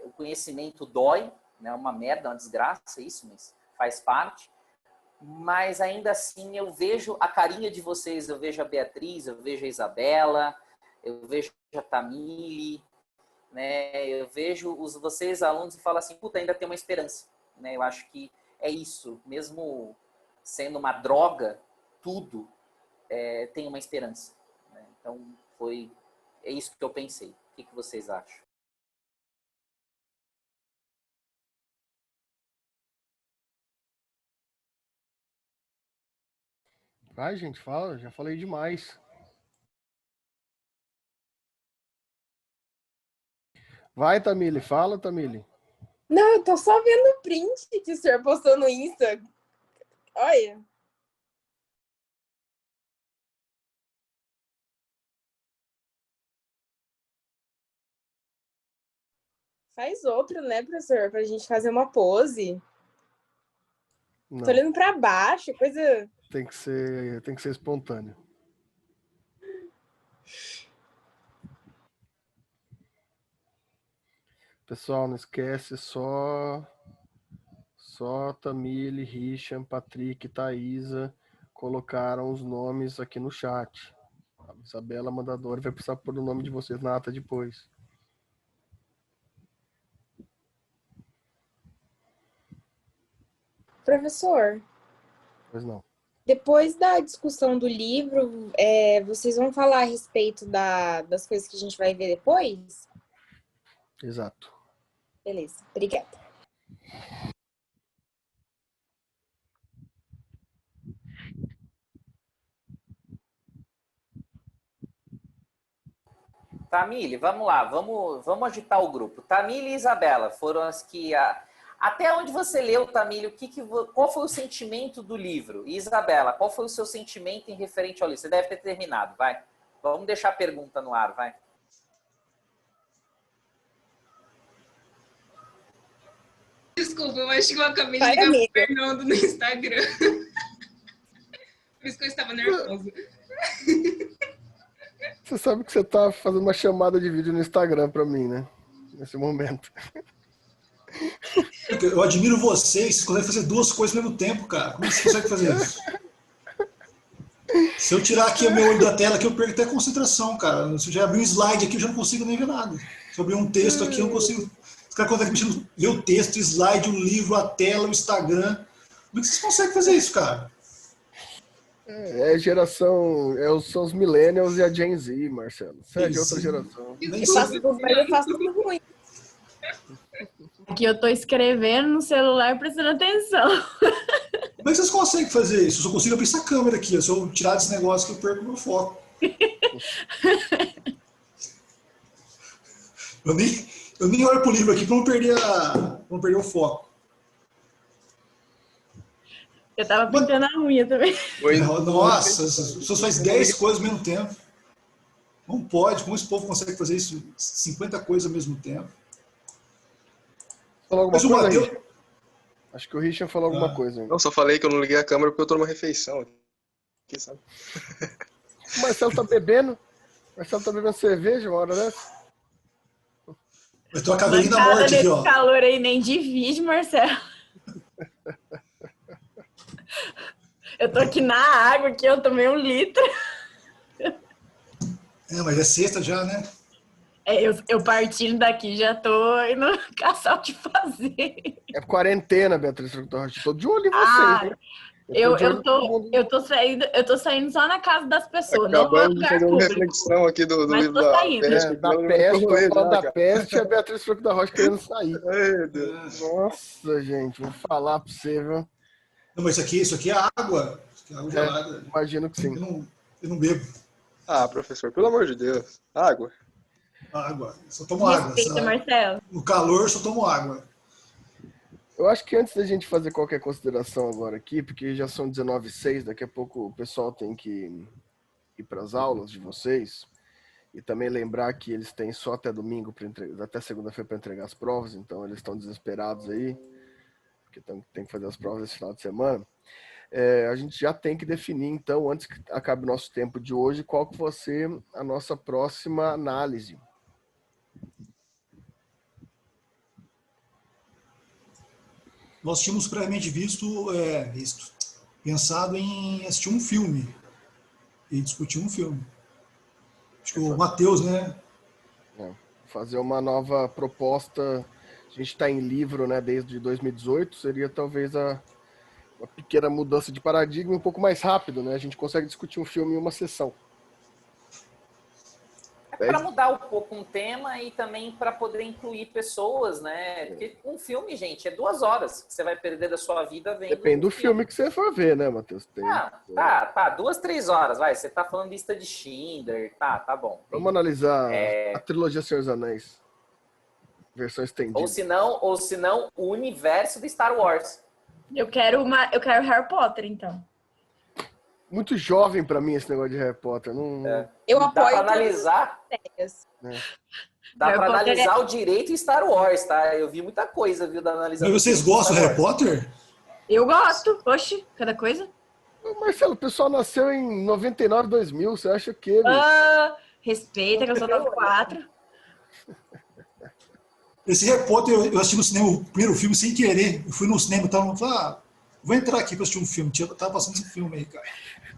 o conhecimento dói, né? Uma merda, uma desgraça isso, mas faz parte. Mas ainda assim eu vejo a carinha de vocês, eu vejo a Beatriz, eu vejo a Isabela, eu vejo a Tamile, né? Eu vejo vocês alunos e falo assim, puta, ainda tem uma esperança, né? Eu acho que é isso, mesmo sendo uma droga, tudo tem uma esperança, né? Então é isso que eu pensei. O que vocês acham? Vai, gente, fala, já falei demais. Vai, Tamile, fala, Tamile. Não, eu tô só vendo o print que o senhor postou no Insta. Olha. Faz outro, né, professor? Pra gente fazer uma pose. Não, Tô olhando pra baixo, coisa... tem que ser espontâneo. Pessoal, não esquece, só Tamile, Richam, Patrick e Thaisa colocaram os nomes aqui no chat. A Isabela Mandadora vai precisar pôr o nome de vocês na ata depois. Professor, Pois não. depois da discussão do livro, vocês vão falar a respeito das coisas que a gente vai ver depois? Exato. Beleza, obrigada. Tamile, vamos lá, vamos agitar o grupo. Tamile e Isabela foram as que... Até onde você leu, Tamile, qual foi o sentimento do livro? E Isabela, qual foi o seu sentimento em referente ao livro? Você deve ter terminado, vai. Vamos deixar a pergunta no ar, vai. Desculpa, eu acho que eu acabei de ligar pro Fernando no Instagram. Por isso que eu estava nervosa. Você sabe que você tá fazendo uma chamada de vídeo no Instagram pra mim, né? Nesse momento. Eu admiro vocês conseguem fazer duas coisas ao mesmo tempo, cara. Como você consegue fazer isso? Se eu tirar aqui o meu olho da tela, aqui eu perco até a concentração, cara. Se eu já abrir um slide aqui, eu já não consigo nem ver nada. Se eu abrir um texto aqui, eu não consigo... Os caras conseguem ver o texto, o slide, o livro, a tela, o Instagram. Como é que vocês conseguem fazer isso, cara? São os millennials e a Gen Z, Marcelo. Você é de outra geração. Nem Eu faço sei, tudo, mas eu faço tudo ruim. Aqui eu tô escrevendo no celular prestando atenção. como é que vocês conseguem fazer isso? Eu só consigo abrir essa câmera aqui. Se eu tirar desse negócio que eu perco meu foco. Eu nem olho pro livro aqui pra não perder o foco. Eu tava pintando a unha também. Nossa, as pessoas fazem 10 coisas ao mesmo tempo. Não pode. Como esse povo consegue fazer isso? 50 coisas ao mesmo tempo. Falou alguma Mas o coisa, Matheus... Richard? Acho que o Richard falou alguma coisa. Eu só falei que eu não liguei a câmera porque eu tô numa refeição aqui, sabe? O Marcelo tá bebendo? O Marcelo tá bebendo cerveja uma hora dessa? Eu tô a caveirinha da Nada morte aqui, desse ó. calor aí nem divide, Marcelo. Eu tô aqui na água, que eu tomei 1 litro. Mas é sexta já, né? Eu partindo daqui já tô indo caçar o que fazer. É quarentena, Beatriz Fruto Rocha. Tô de olho em Ah, vocês, hein? eu tô saindo só na casa das pessoas, não vou Acabamos de lugar fazer uma público. reflexão aqui do Mas livro tô da saindo. peste. Da Eu peste, tô rolê tô falando já, da cara. peste e a Beatriz Fruto da Rocha querendo sair. Ai, Deus. Nossa, gente, vou falar pra você, viu? Não, mas isso aqui é água. Isso aqui é água gelada. Imagino que sim. Eu não bebo Ah, professor, pelo amor de Deus. Água. água. Só tomo água. Respeita, Marcelo. No calor, só tomo água. Eu acho que antes da gente fazer qualquer consideração agora aqui, porque já são 19h06, daqui a pouco o pessoal tem que ir para as aulas de vocês, e também lembrar que eles têm só até domingo, até segunda-feira para entregar as provas, então eles estão desesperados aí, porque tem que fazer as provas esse final de semana. A gente já tem que definir, então, antes que acabe o nosso tempo de hoje, qual que vai ser a nossa próxima análise. Nós tínhamos previamente pensado em assistir um filme e discutir um filme. Acho que o Matheus, né? Fazer uma nova proposta. A gente está em livro, né, desde 2018, seria talvez uma pequena mudança de paradigma um pouco mais rápido, né? A gente consegue discutir um filme em uma sessão. Para mudar um pouco um tema e também para poder incluir pessoas, né? Porque um filme, gente, é 2 horas que você vai perder da sua vida vendo. Depende do filme que você for ver, né, Matheus? Tá, 2, 3 horas, vai. Você tá falando lista de Schindler, tá bom. Vamos analisar a trilogia Senhor dos Anéis. Versão estendida. Ou se não, o universo de Star Wars. Eu quero Harry Potter, então. Muito jovem pra mim esse negócio de Harry Potter. Não... Eu Dá apoio pra analisar. Dá Harry pra Potter analisar o direito em Star Wars, tá? Eu vi muita coisa, viu, da analisar. Mas vocês gostam do Harry Potter? Eu gosto. Oxe, cada coisa. Marcelo, o pessoal nasceu em 99, 2000. Você acha o quê, meu? Respeita que eu sou 94. Esse Harry Potter, eu assisti no cinema o primeiro filme sem querer. Eu fui no cinema e tava falando, vou entrar aqui pra assistir um filme. Tava passando esse filme aí, cara.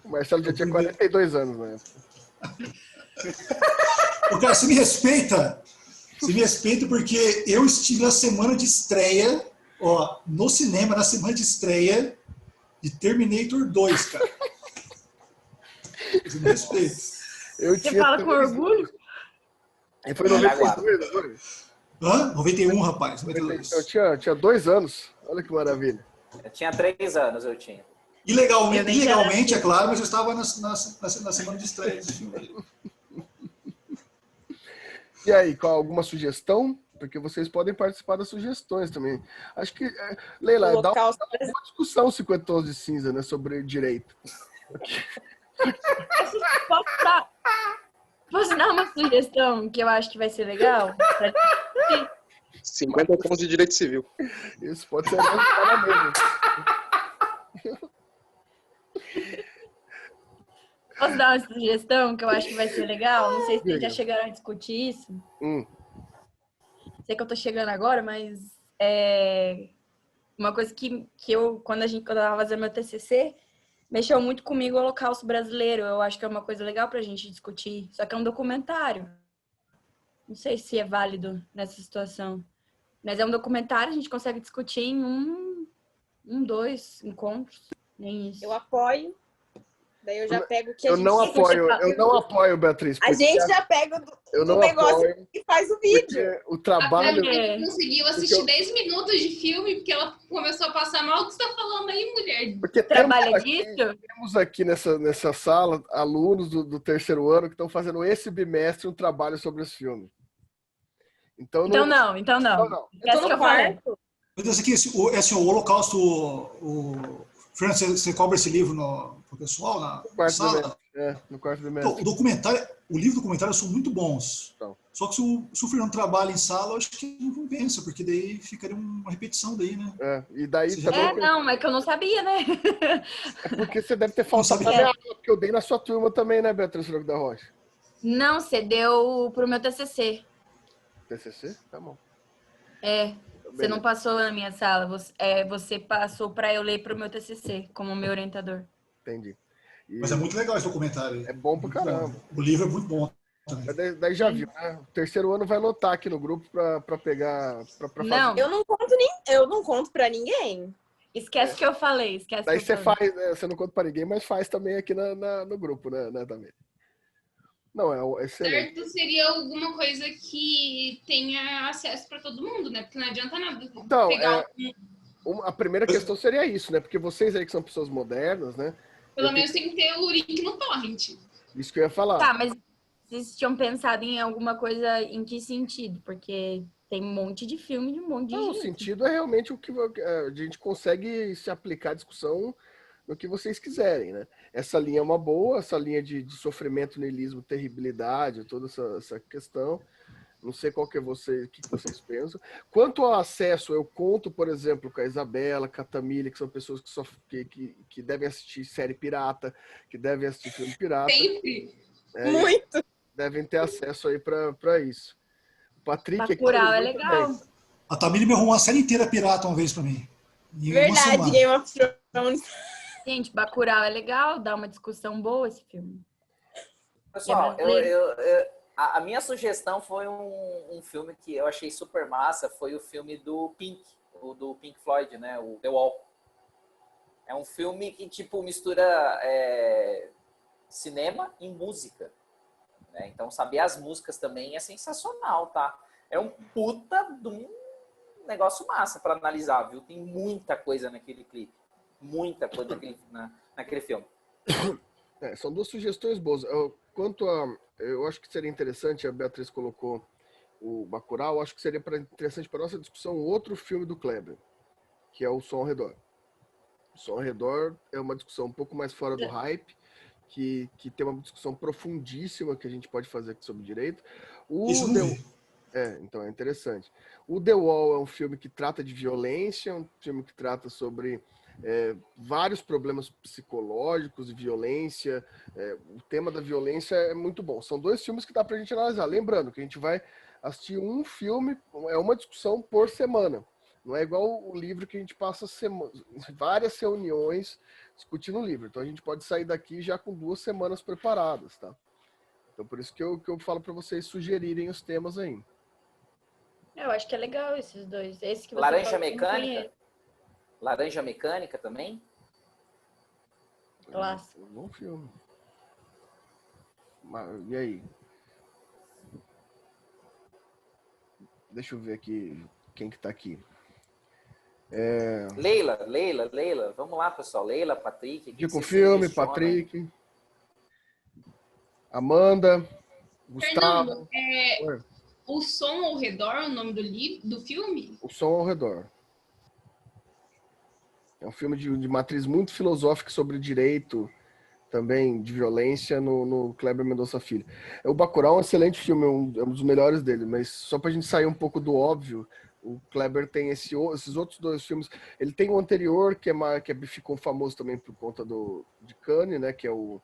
O Marcelo já tinha 42 anos na época. Ô, cara, você me respeita? Você me respeita porque eu estive na semana de estreia, no cinema, na semana de estreia de Terminator 2, cara. Você me respeita. Você fala com orgulho? E foi em 92, não foi? 91, rapaz. 92. Eu tinha 2 anos. Olha que maravilha. Eu tinha 3 anos, eu tinha. Ilegalmente, é claro, mas eu estava na semana de estreia desse filme. E aí, qual alguma sugestão? Porque vocês podem participar das sugestões também. Acho que, Leila, dá uma discussão 50 tons de cinza, né, sobre direito. Posso dar uma sugestão que eu acho que vai ser legal? 50 tons de direito civil. Isso pode ser na mesma. Posso dar uma sugestão que eu acho que vai ser legal? Não sei se vocês já chegaram a discutir isso. Sei que eu tô chegando agora, mas uma coisa que quando eu tava fazendo meu TCC, mexeu muito comigo o Holocausto brasileiro. Eu acho que é uma coisa legal pra gente discutir. Só que é um documentário. Não sei se é válido nessa situação. Mas é um documentário, a gente consegue discutir em 2 encontros. Nem isso. Eu apoio. Daí eu já pego o que a Eu gente... não apoio, Beatriz. A gente já pega eu do não negócio apoio, e faz o vídeo. o A trabalho... Camila conseguiu assistir 10 minutos de filme porque ela começou a passar mal. O que você tá falando aí, mulher? Porque Trabalha disso? temos aqui nessa sala alunos do terceiro ano que estão fazendo esse bimestre um trabalho sobre esse filme. Então não. Então não. Eu tô que no eu falei. quarto. Mas esse aqui, o Holocausto, Fernando, você cobra esse livro pro pessoal na sala? No quarto bimestre. Então, o livro documentário são muito bons. Então. Só que se o Fernando trabalha em sala, eu acho que não compensa, porque daí ficaria uma repetição daí, né? E daí Você já também... Não, é que eu não sabia, né? É porque você deve ter faltado na minha aula, porque eu dei na sua turma também, né, Beatriz Franco da Rocha? Não, você deu pro meu TCC. TCC? Tá bom. Você não passou na minha sala, você passou para eu ler pro meu TCC, como meu orientador. Entendi. Mas é muito legal esse documentário. É bom pra caramba. O livro é muito bom também. Daí já viu, né? O terceiro ano vai anotar aqui no grupo pra pegar... Não. fazer. Eu não conto pra ninguém. Esquece que eu falei, Daí você faz, né? Você não conta pra ninguém, mas faz também aqui no grupo, né, também. Não, é excelente. Certo seria alguma coisa que tenha acesso para todo mundo, né? Porque não adianta nada Então, pegar a primeira questão seria isso, né? Porque vocês aí que são pessoas modernas, né? Pelo menos tem que ter o link no torrent. Isso que eu ia falar. Tá, mas vocês tinham pensado em alguma coisa em que sentido? Porque tem um monte de filme de um monte de Não, o gente. sentido é realmente o que a gente consegue se aplicar à discussão no que vocês quiserem, né? Essa linha é uma boa, essa linha de sofrimento, niilismo, terribilidade, toda essa questão. Não sei qual que é o que vocês pensam. Quanto ao acesso, eu conto, por exemplo, com a Isabela, com a Tamília, que são pessoas que devem assistir série pirata, que devem assistir filme pirata. Sempre. Muito. Devem ter acesso aí para isso. O Patrick... Bacurau é legal. Também. A Tamília me arrumou uma série inteira pirata uma vez pra mim. Verdade, Game of Thrones. Gente, Bacurau é legal, dá uma discussão boa esse filme. Pessoal, a minha sugestão foi um filme que eu achei super massa, foi o filme do Pink, do Pink Floyd, né? O The Wall. É um filme que, tipo, mistura cinema e música. Né? Então, saber as músicas também é sensacional, tá? É um puta de um negócio massa para analisar, viu? Tem muita coisa naquele clipe. Muita coisa naquele filme. São duas sugestões boas. Eu acho que seria interessante, a Beatriz colocou o Bacurau, acho que seria interessante para nossa discussão outro filme do Kleber, que é o Som ao Redor. O Som ao Redor é uma discussão um pouco mais fora do hype, que tem uma discussão profundíssima que a gente pode fazer aqui sobre direito. Então é interessante. O The Wall é um filme que trata de violência, um filme que trata sobre vários problemas psicológicos e violência. O tema da violência é muito bom. São dois filmes que dá pra gente analisar. Lembrando que a gente vai assistir um filme, é uma discussão por semana. Não é igual o livro que a gente passa várias reuniões discutindo o livro. Então a gente pode sair daqui já com 2 semanas preparadas, tá? Então por isso que eu falo para vocês sugerirem os temas aí. Eu acho que é legal esses dois. Esse que você Laranja falou, Mecânica? Laranja Mecânica também? Clássico. Bom filme. E aí? Deixa eu ver aqui quem que tá aqui. Leila. Vamos lá, pessoal. Leila, Patrick. Dica um filme, Patrick. Amanda. Gustavo. Fernando, O Som ao Redor é o nome do filme? O Som ao Redor. É um filme de matriz muito filosófica sobre direito, também de violência, no Kleber Mendonça Filho. O Bacurau é um excelente filme, é um dos melhores dele, mas só pra gente sair um pouco do óbvio, o Kleber tem esses outros 2 filmes. Ele tem o anterior, que ficou famoso também por conta de Cannes, né, que é o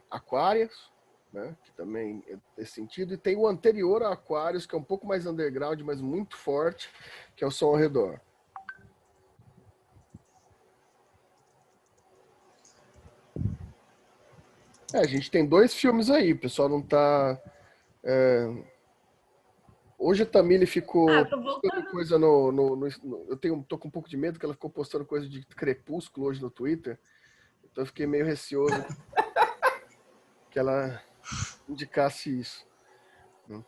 Aquarius, né, que também é desse sentido, e tem o anterior a Aquarius, que é um pouco mais underground, mas muito forte, que é o Som ao Redor. A gente tem 2 filmes aí, o pessoal não tá... Hoje a Tamile ficou postando coisa tô com um pouco de medo que ela ficou postando coisa de Crepúsculo hoje no Twitter. Então eu fiquei meio receoso que ela indicasse isso.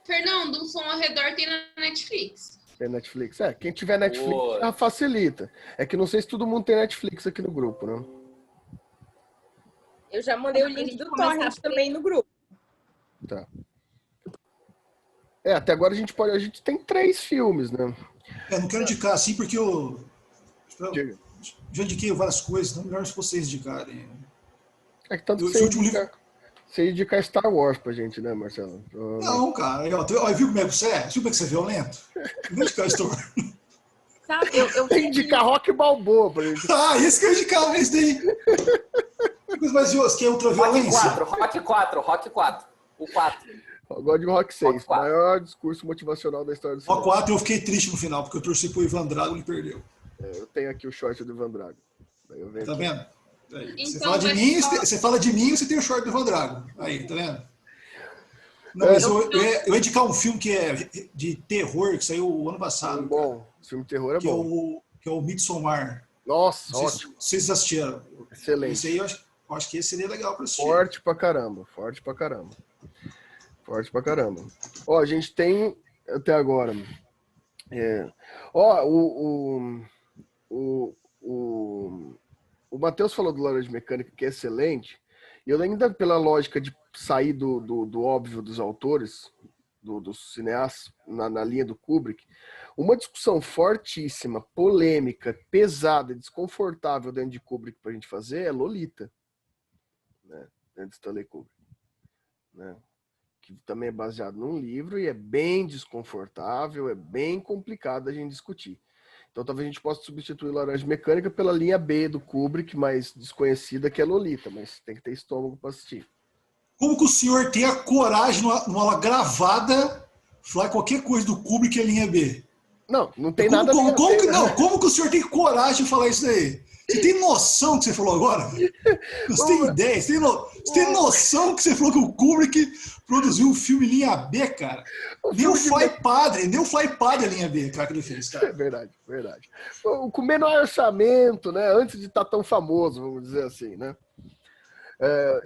Fernando, um som ao redor tem na Netflix. Tem Netflix? Quem tiver Netflix Boa. já facilita. É que não sei se todo mundo tem Netflix aqui no grupo, né? Eu já mandei o link do Torrent também no grupo. Tá. Até agora a gente tem 3 filmes, né? Eu não quero indicar assim porque eu Diga. já indiquei várias coisas, então melhor se vocês indicarem. É que tanto Eu- que esse último livro- você indica Star Wars pra gente, né, Marcelo? Não, cara, viu como é que você é? Viu como é que você é violento? Não indicar história. Sabe, eu Tem que indicar Rock Balboa pra gente. Ah, esse que eu indicava, esse daí. Que coisa mais viosa, que é Rock ultraviolência. 4. O 4. Eu gosto de Rock 6, Rock 4. maior discurso motivacional da história do Ó, cinema. 4 eu fiquei triste no final, porque eu torci pro Ivan Drago e ele perdeu. Eu tenho aqui o short do Ivan Drago. Daí eu venho Tá aqui. vendo? Aí, você Então fala de vai mim, ficar- você fala de mim, você tem o short do Ivan Drago. Aí, tá vendo? Não, mas eu ia indicar um filme que é de terror, que saiu o ano passado. Bom, esse filme de terror é Que é bom. o Midsommar. Nossa, Não sei se ótimo. vocês assistiram. Excelente. Esse aí eu acho que esse seria legal pra assistir. Forte pra caramba. Ó, a gente tem até agora. Ó, o Matheus falou do Laranja Mecânica, que é excelente. E eu ainda, pela lógica de sair do óbvio dos autores, dos cineastas, na linha do Kubrick, uma discussão fortíssima, polêmica, pesada, desconfortável dentro de Kubrick pra gente fazer é Lolita. Né? Dentro de Stanley Kubrick. Né? Que também é baseado num livro e é bem desconfortável, é bem complicado a gente discutir. Então talvez a gente possa substituir Laranja Mecânica pela linha B do Kubrick, mais desconhecida, que é Lolita, mas tem que ter estômago para assistir. Como que o senhor tem a coragem, numa aula gravada, falar qualquer coisa do Kubrick é linha B? Não tem nada como, a ver, como, que, né? não, como que o senhor tem coragem de falar isso daí? Você tem noção do que você falou agora? Você tem ideia? Você tem noção que você falou que o Kubrick produziu um filme linha B, cara? Nem o Fly Padre é linha B, cara, que ele fez, cara. É verdade. Com menor orçamento, né? Antes de estar tão famoso, vamos dizer assim, né?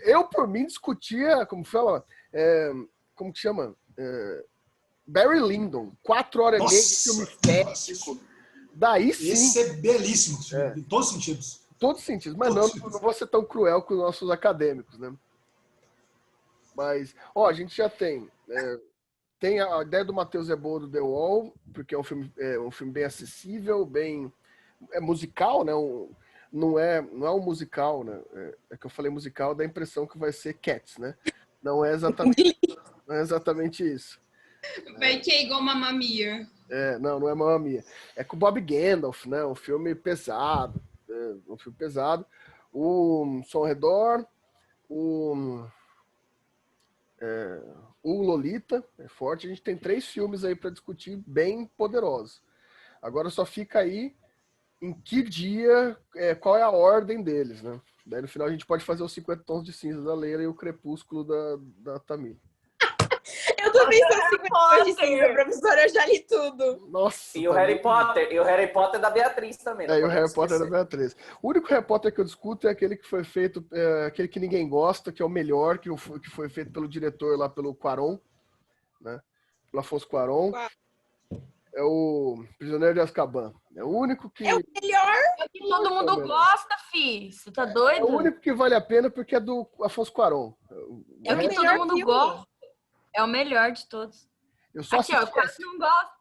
Eu, por mim, discutia, como fala, como que chama? Barry Lyndon, 4 horas Nossa, de filme estético. Daí sim. Esse é belíssimo, em todos os sentidos. Todos os sentidos, mas não vou ser tão cruel com os nossos acadêmicos, né? Mas, a gente já tem. Tem a ideia do Matheus é boa do The Wall, porque é um filme bem acessível, bem. É musical, né? Não é um musical, né? É que eu falei musical, dá a impressão que vai ser Cats, né? Não é exatamente isso. Vai que é igual Mamma Mia. Não é Mamma Mia. É com o Bob Geldof, né? Um filme pesado. O Som ao Redor, o Lolita é forte. A gente tem 3 filmes aí para discutir bem poderosos. Agora só fica aí em que dia, qual é a ordem deles, né? Daí no final a gente pode fazer os 50 tons de cinza da Leila e o Crepúsculo da Tamir. Eu também sou 50 tons de cinza, professora, eu já li tudo. Nossa. E o Harry Potter da Beatriz também. E o Harry Potter da Beatriz. O único Harry Potter que eu discuto é aquele que foi feito, aquele que ninguém gosta, que é o melhor, que foi feito pelo diretor lá, pelo Cuarón, né? Pelo Afonso Cuarón. É o Prisioneiro de Azkaban. É o único que... É o melhor. Que todo mundo gosta, fi. Você tá doido? É o único que vale a pena porque é do Afonso Cuarón. É o que todo mundo gosta. É o melhor de todos. Eu só Aqui, ó, eu quase não gosto.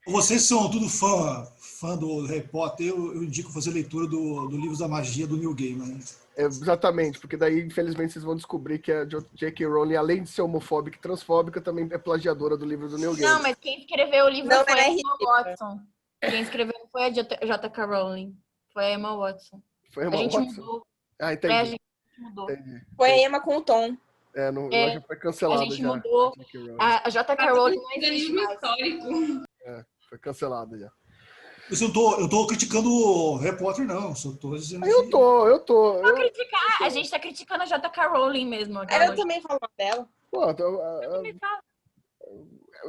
Vocês são tudo fã do Harry Potter, eu indico fazer leitura do Livros da Magia do Neil Gaiman. Exatamente, porque daí, infelizmente, vocês vão descobrir que a J.K. Rowling, além de ser homofóbica e transfóbica, também é plagiadora do livro do Neil Gaiman. Não, mas quem escreveu o livro Não, foi é a Emma Watson. Quem escreveu não foi a J.K. Rowling, foi a Emma Watson. Foi a A gente Watson? mudou. Ah, entendi. A gente mudou. Entendi. Foi a Emma com o Tom. Já foi cancelado. A gente já. mudou. A J.K. Rowling não existe mais. Histórico. Foi cancelado já. Eu tô criticando o Harry Potter, não. Só tô dizendo Eu tô. Não criticar, a gente tá criticando a J.K. Rowling mesmo. Eu também falo dela. Pô, Eu também falo.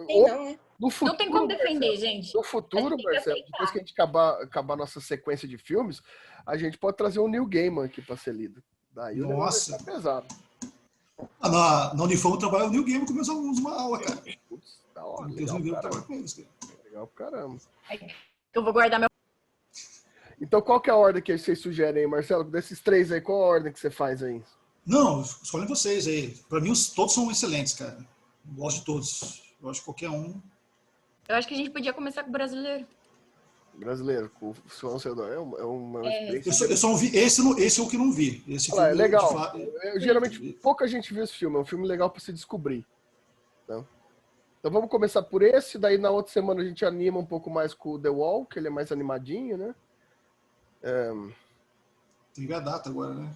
Tem não, né? No futuro, Não tem como defender, gente. no futuro, A gente tem que Marcelo, aceitar. depois que a gente acabar a nossa sequência de filmes, a gente pode trazer um Neil Gaiman aqui para ser lido. Daí o negócio vai Nossa. ficar pesado. Na Unifam trabalha o New Game com meus alunos uma aula, cara. Putz, da hora, Porque os legal, New Game caramba. trabalham com eles, cara. Legal, caramba. Eu vou guardar meu. Então, qual que é a ordem que vocês sugerem aí, Marcelo? Desses 3 aí, qual a ordem que você faz aí? Não, escolhem vocês aí. Pra mim, todos são excelentes, cara. Eu gosto de todos. Eu acho que qualquer um. Eu acho que a gente podia começar com o brasileiro. Brasileiro, com o João Cedor. É uma experiência. Eu só não vi. Esse é o que eu não vi. Esse Olha lá, é filme, legal. de fato, Geralmente, pouca gente vê esse filme. É um filme legal para se descobrir. Tá? Então, vamos começar por esse. Daí, na outra semana, a gente anima um pouco mais com o The Wall, que ele é mais animadinho, né? Tem que ver a data agora, né?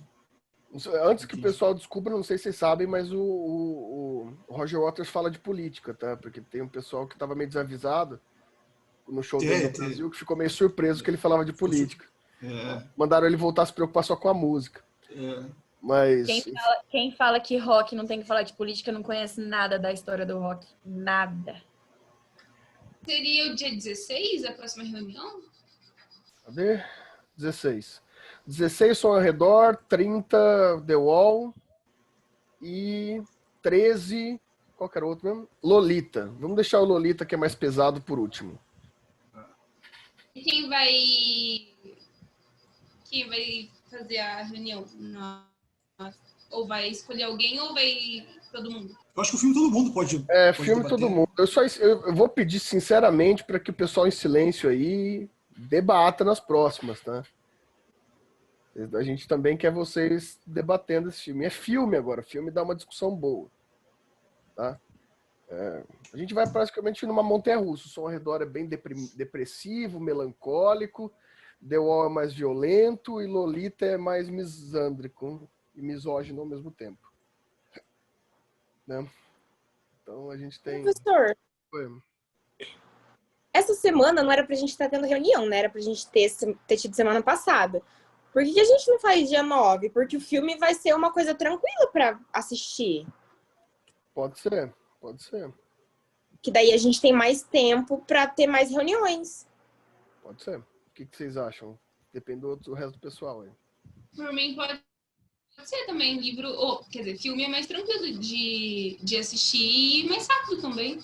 Antes que o pessoal descubra, não sei se vocês sabem, mas o Roger Waters fala de política, tá? Porque tem um pessoal que estava meio desavisado no show dele no Brasil, que ficou meio surpreso que ele falava de política. Mandaram ele voltar a se preocupar só com a música. Mas Quem fala que rock não tem que falar de política não conhece nada da história do rock. Nada. Seria o dia 16, a próxima reunião? Cadê? 16. 16 Som ao Redor, 30 The Wall e 13... Qual que era o outro mesmo? Lolita. Vamos deixar o Lolita, que é mais pesado, por último. E quem vai fazer a reunião? Ou vai escolher alguém ou vai todo mundo? Eu acho que o filme todo mundo pode. Filme debater. todo mundo. Eu vou pedir sinceramente para que o pessoal em silêncio aí debata nas próximas, tá? A gente também quer vocês debatendo esse filme. É filme agora, filme dá uma discussão boa, tá? A gente vai praticamente numa montanha-russa. O Som ao Redor é bem depressivo, melancólico, The Wall é mais violento e Lolita é mais misândrico e misógino ao mesmo tempo. Né? Então a gente tem... Professor, essa semana não era pra gente estar tendo reunião, né? Era pra gente ter tido semana passada. Por que a gente não faz dia 9? Porque o filme vai ser uma coisa tranquila pra assistir. Pode ser. Que daí a gente tem mais tempo pra ter mais reuniões. Pode ser. O que vocês acham? Depende do resto do pessoal aí. Por mim, pode ser também livro... quer dizer, filme é mais tranquilo de assistir e mais rápido também.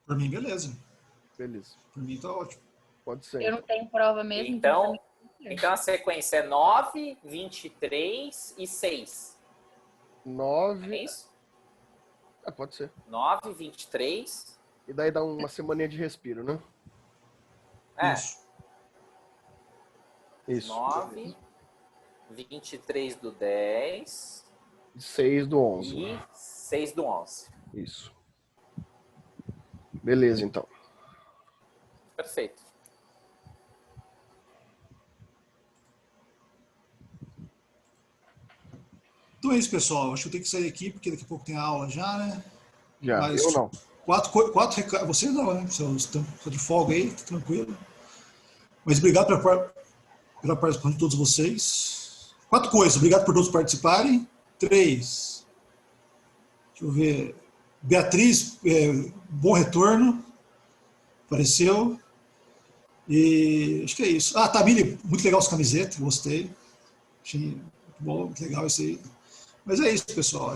Pra mim, beleza. Beleza. Pra mim tá ótimo. Pode ser. Eu não tenho prova mesmo. Então a sequência é 9, 23 e 6. 9... É isso? Pode ser. 9, 23. E daí dá uma semaninha de respiro, né? Isso. 9, 23 do 10. 6 do 11. E 6 do 11. Isso. Beleza, então. Perfeito. Então é isso, pessoal. Acho que eu tenho que sair aqui, porque daqui a pouco tem aula já, né? Já, Mas eu não. 4 recados. Você não, né? Você está de folga aí, tá tranquilo. Mas obrigado pela participação de todos vocês. 4 coisas. Obrigado por todos participarem. 3. Deixa eu ver. Beatriz, bom retorno. Apareceu. E acho que é isso. Tamile, muito legal essa camiseta. Gostei. Achei muito bom, muito legal isso aí. Mas é isso, pessoal. Da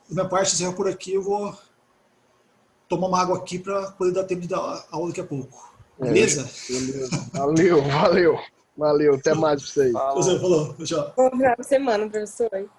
minha parte, encerra por aqui. Eu vou tomar uma água aqui para poder dar tempo de dar aula daqui a pouco. Beleza? Beleza. Valeu. Até mais pra vocês. Falou. Tchau. Bom final de semana, professor.